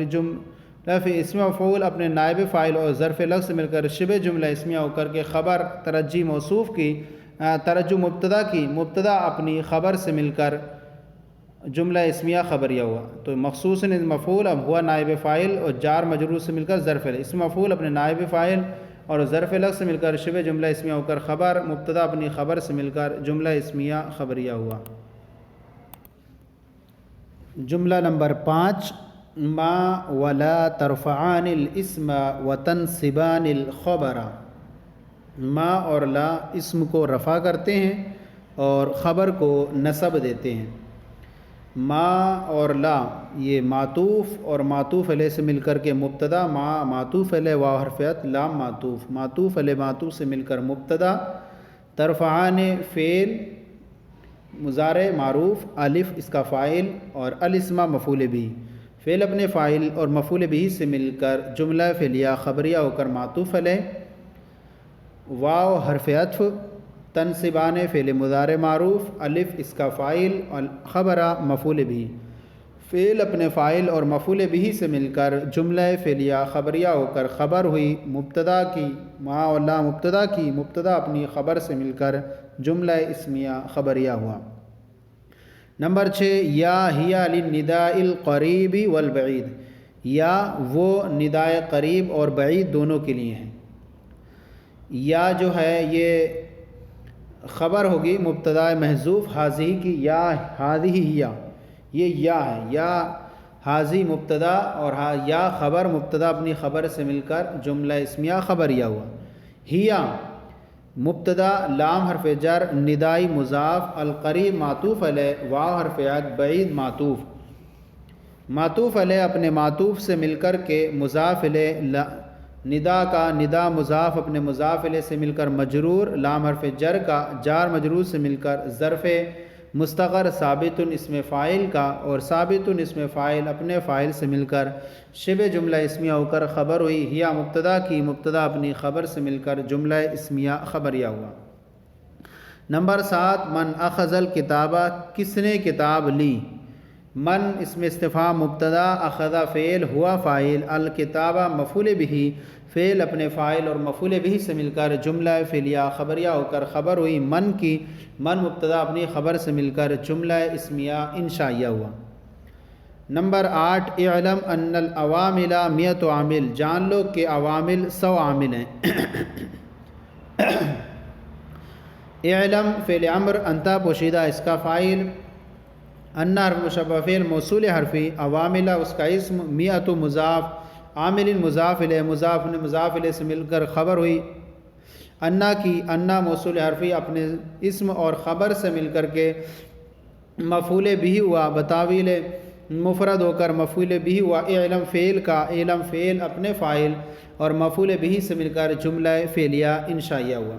اس میں مفعول اپنے نائب فاعل اور ظرف لفظ سے مل کر شبہ جملہ اسمیہ ہو کر کے خبر ترجی موصوف کی، ترجی مبتدا کی، مبتدا اپنی خبر سے مل کر جملہ اسمیہ خبریہ ہوا۔ تو مخصوص مفعول اب ہوا نائب فاعل اور جار مجرور سے مل کر ظرف لفظ، اس میں مفعول اپنے نائب فاعل اور ظرف لفظ سے مل کر شبہ جملہ اسمیہ ہو کر خبر، مبتدا اپنی خبر سے مل کر جملہ اسمیہ خبریہ ہوا۔ جملہ نمبر 5 ما ولا ترفعان الاسم وتنصبان الخبر، ما اور لا اسم کو رفع کرتے ہیں اور خبر کو نصب دیتے ہیں۔ ما اور لا یہ معطوف اور معطوف علیہ سے مل کر کے مبتدا، ما معطوف علیہ واو حرف عطف، لام معطوف علیہ معطوف سے مل کر مبتدا، ترفعان فعل مضارع معروف، الف اس کا فاعل اور الاسم مفعول بھی، فعل اپنے فاعل اور مفعول بھی سے مل کر جملہ فعلیہ خبریہ ہو کر معطوف علیہ، واو حرف عطف، تنصبان فعل مضارع معروف، الف اس کا فاعل اور خبرہ مفعول بھی، فعل اپنے فاعل اور مفعول بھی سے مل کر جملہ فعلیہ خبریہ ہو کر خبر ہوئی مبتدا کی، ما اور لا مبتدا کی، مبتدا اپنی خبر سے مل کر جملہ اسمیہ خبریہ ہوا۔ نمبر 6 یا ہیا للنداء القریب والبعید، یا وہ ندائے قریب اور بعید دونوں کے لیے ہیں۔ یا جو ہے یہ خبر ہوگی مبتدا محذوف حاضی کی، یا حاضی ہیا، یہ یا ہے، یا حاضی مبتدا اور یا خبر، مبتدا اپنی خبر سے مل کر جملہ اسمیہ خبریہ ہوا۔ ہیا مبتدا، لام حرف جر، ندائی مضاف، القریب معطوف علیہ، واو حرف عطف، بعید معطوف علیہ اپنے معطوف سے مل کر کے مضاف علیہ، ندا کا ندا مضاف اپنے مضاف علیہ سے مل کر مجرور، لام حرف جر کا جار مجرور سے مل کر ظرف مستقر ثابت اسم فاعل کا، اور ثابت اسم فاعل اپنے فاعل سے مل کر شبہ جملہ اسمیہ ہو کر خبر ہوئی، ہیا مبتدا کی، مبتدا اپنی خبر سے مل کر جملہ اسمیہ خبریہ ہوا۔ نمبر 7 من اخذ الکتابہ، کس نے کتاب لی؟ من اسم استفہام مبتدا، اخذ فعل، ہوا فاعل، الکتابہ مفعول بھی، فعل اپنے فاعل اور مفعول بھی سے مل کر جملہ فعلیہ خبریہ ہو کر خبر ہوئی من کی، من مبتدا اپنی خبر سے مل کر جملہ اسمیہ انشائیہ ہوا۔ نمبر 8 اعلم ان العوامل 100 عامل، جان لو کہ عوامل 100 عامل ہیں۔ اعلم فعل امر، انتا پوشیدہ اس کا فاعل، ان حرف مشبہ فعل موصول حرفی، عوامل اس کا اسم، 100 مضاف، عامل مضاف الیہ، مضاف الیہ سے مل کر خبر ہوئی، انا کی، انا موصول حرفی اپنے اسم اور خبر سے مل کر کے مفعول بھی ہوا، بتاویل مفرد ہو کر مفعول بھی ہوا، اعلم فعل کا، علم فعل اپنے فاعل اور مفعول بھی سے مل کر جملہ فعلیہ انشائیہ ہوا۔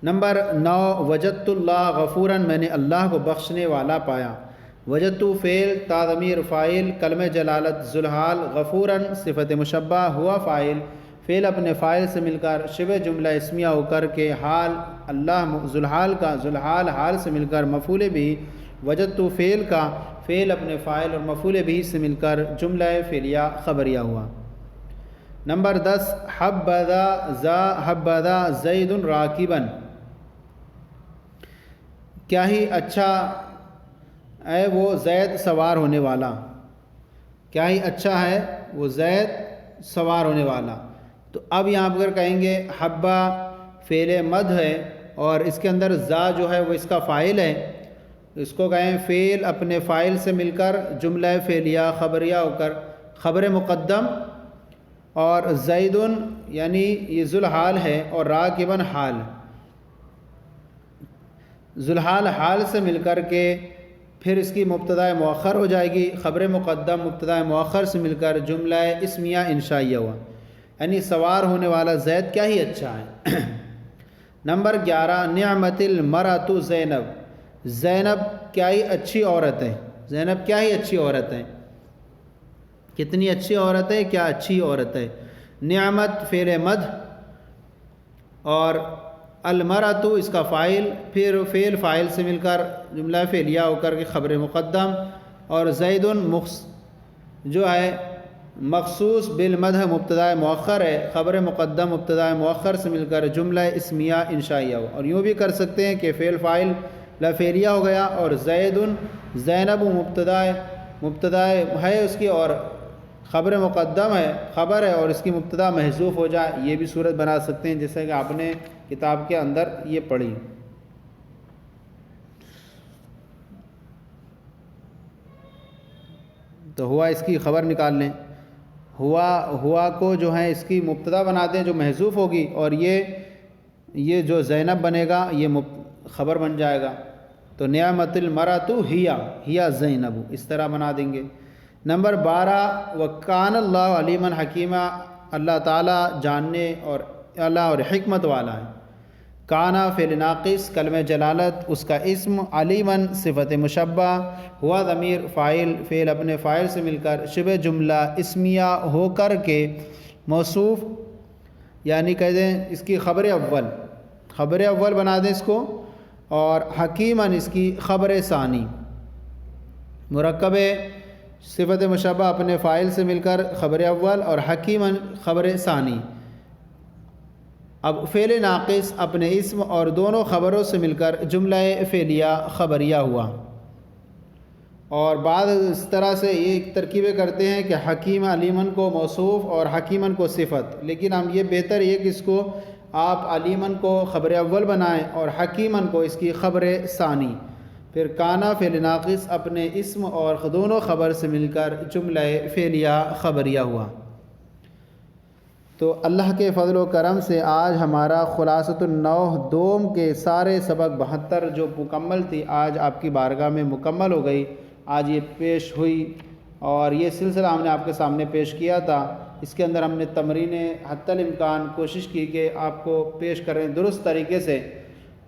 نمبر 9 وجدت اللہ غفوراً، میں نے اللہ کو بخشنے والا پایا۔ وجدت فعل، تا ضمیر فاعل، کلمہ جلالت ذوالحال، غفوراً صفت مشبہ، ہوا فاعل، فعل اپنے فاعل سے مل کر شبہ جملہ اسمیہ ہو کر کے حال اللہ ذوالحال کا، ذوالحال حال سے مل کر مفعول بھی، وجدت فعل کا، فعل اپنے فاعل اور مفعول بھی سے مل کر جملہ فعلیہ خبریہ ہوا۔ نمبر 10 حبذا زید راکباً، کیا ہی اچھا ہے وہ زید سوار ہونے والا، کیا ہی اچھا ہے وہ زید سوار ہونے والا۔ تو اب یہاں پر کہیں گے حبہ فعل مد ہے اور اس کے اندر زا جو ہے وہ اس کا فاعل ہے، اس کو کہیں فعل اپنے فاعل سے مل کر جملہ فعلیہ خبریہ ہو کر خبر مقدم، اور زیدن یعنی یہ ذوالحال ہے اور راکباً حال، ذوالحال حال سے مل کر کے پھر اس کی مبتدا مؤخر ہو جائے گی، خبر مقدم مبتدا مؤخر سے مل کر جملہ اسمیہ انشائیہ ہوا، یعنی سوار ہونے والا زید کیا ہی اچھا ہے۔ نمبر 11 نعمت المرأۃ زینب، زینب کیا ہی اچھی عورت ہے، زینب کیا ہی اچھی عورت ہے، کتنی اچھی عورت ہے، کیا اچھی عورت ہے۔ نعمت فعل مد اور المرأۃ اس کا فاعل، پھر فعل فاعل سے مل کر جملہ فعلیہ ہو کر کے خبر مقدم، اور زید جو ہے مخصوص بالمدح مبتدا مؤخر ہے، خبر مقدم مبتدا مؤخر سے مل کر جملہ اسمیہ انشائیہ ہو۔ اور یوں بھی کر سکتے ہیں کہ فعل فاعل لفعلیہ ہو گیا اور زینب مبتدا ہے اس کی اور خبر مقدم ہے، خبر ہے اور اس کی مبتدا محذوف ہو جائے، یہ بھی صورت بنا سکتے ہیں جیسے کہ آپ نے کتاب کے اندر یہ پڑھی۔ تو ہوا اس کی خبر نکال لیں، ہوا کو جو ہے اس کی مبتدا بنا دیں جو محذوف ہوگی، اور یہ جو زینب بنے گا یہ خبر بن جائے گا، تو نعمت المرأۃ ہیا زینب اس طرح بنا دیں گے۔ نمبر 12 وکان اللہ علیمًا حکیمہ، اللہ تعالیٰ جاننے اور اللہ اور حکمت والا ہے۔ کانا فعل ناقص کلمہ جلالت اس کا اسم، علیمًا صفت مشبہ، ہوا ضمیر فاعل فعل اپنے فاعل سے مل کر شبہ جملہ اسمیہ ہو کر کے موصوف، یعنی کہہ دیں اس کی خبر اول بنا دیں اس کو، اور حکیمًا اس کی خبر ثانی۔ مرکب صفت مشبہ اپنے فاعل سے مل کر خبر اول اور حکیمًا خبر ثانی۔ اب فعل ناقص اپنے اسم اور دونوں خبروں سے مل کر جملہ فعلیہ خبریہ ہوا۔ اور بعض اس طرح سے یہ ترکیبیں کرتے ہیں کہ حکیم علیمًا کو موصوف اور حکیمًا کو صفت، لیکن ہم یہ بہتر یہ کہ اس کو آپ علیمًا کو خبر اول بنائیں اور حکیمًا کو اس کی خبر ثانی، پھر کانا فعل ناقص اپنے اسم اور دونوں خبر سے مل کر جملہ فعلیہ خبریہ ہوا۔ تو اللہ کے فضل و کرم سے آج ہمارا خلاصۃ النوح دوم کے سارے سبق 72 جو مکمل تھی آج آپ کی بارگاہ میں مکمل ہو گئی، آج یہ پیش ہوئی، اور یہ سلسلہ ہم نے آپ کے سامنے پیش کیا تھا۔ اس کے اندر ہم نے تمرینیں حتی الامکان کوشش کی کہ آپ کو پیش کریں درست طریقے سے،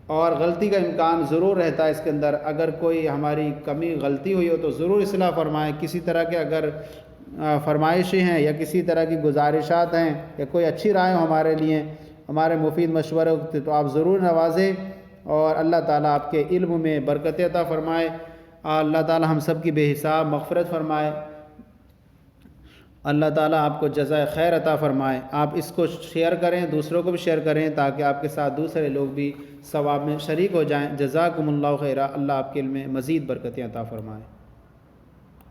اور غلطی کا امکان ضرور رہتا ہے اس کے اندر، اگر کوئی ہماری کمی غلطی ہوئی ہو تو ضرور اصلاح فرمائیں۔ کسی طرح کے اگر فرمائشیں ہیں یا کسی طرح کی گزارشات ہیں یا کوئی اچھی رائے ہو ہمارے لیے، ہمارے مفید مشورے ہوتے تو آپ ضرور نوازیں، اور اللہ تعالیٰ آپ کے علم میں برکت عطا فرمائے، اللہ تعالیٰ ہم سب کی بے حساب مغفرت فرمائے، اللہ تعالیٰ آپ کو جزائے خیر عطا فرمائے۔ آپ اس کو شیئر کریں، دوسروں کو بھی شیئر کریں تاکہ آپ کے ساتھ دوسرے لوگ بھی ثواب میں شریک ہو جائیں۔ جزاکم اللہ خیرہ، اللہ آپ کے علم میں مزید برکتیں عطا فرمائے۔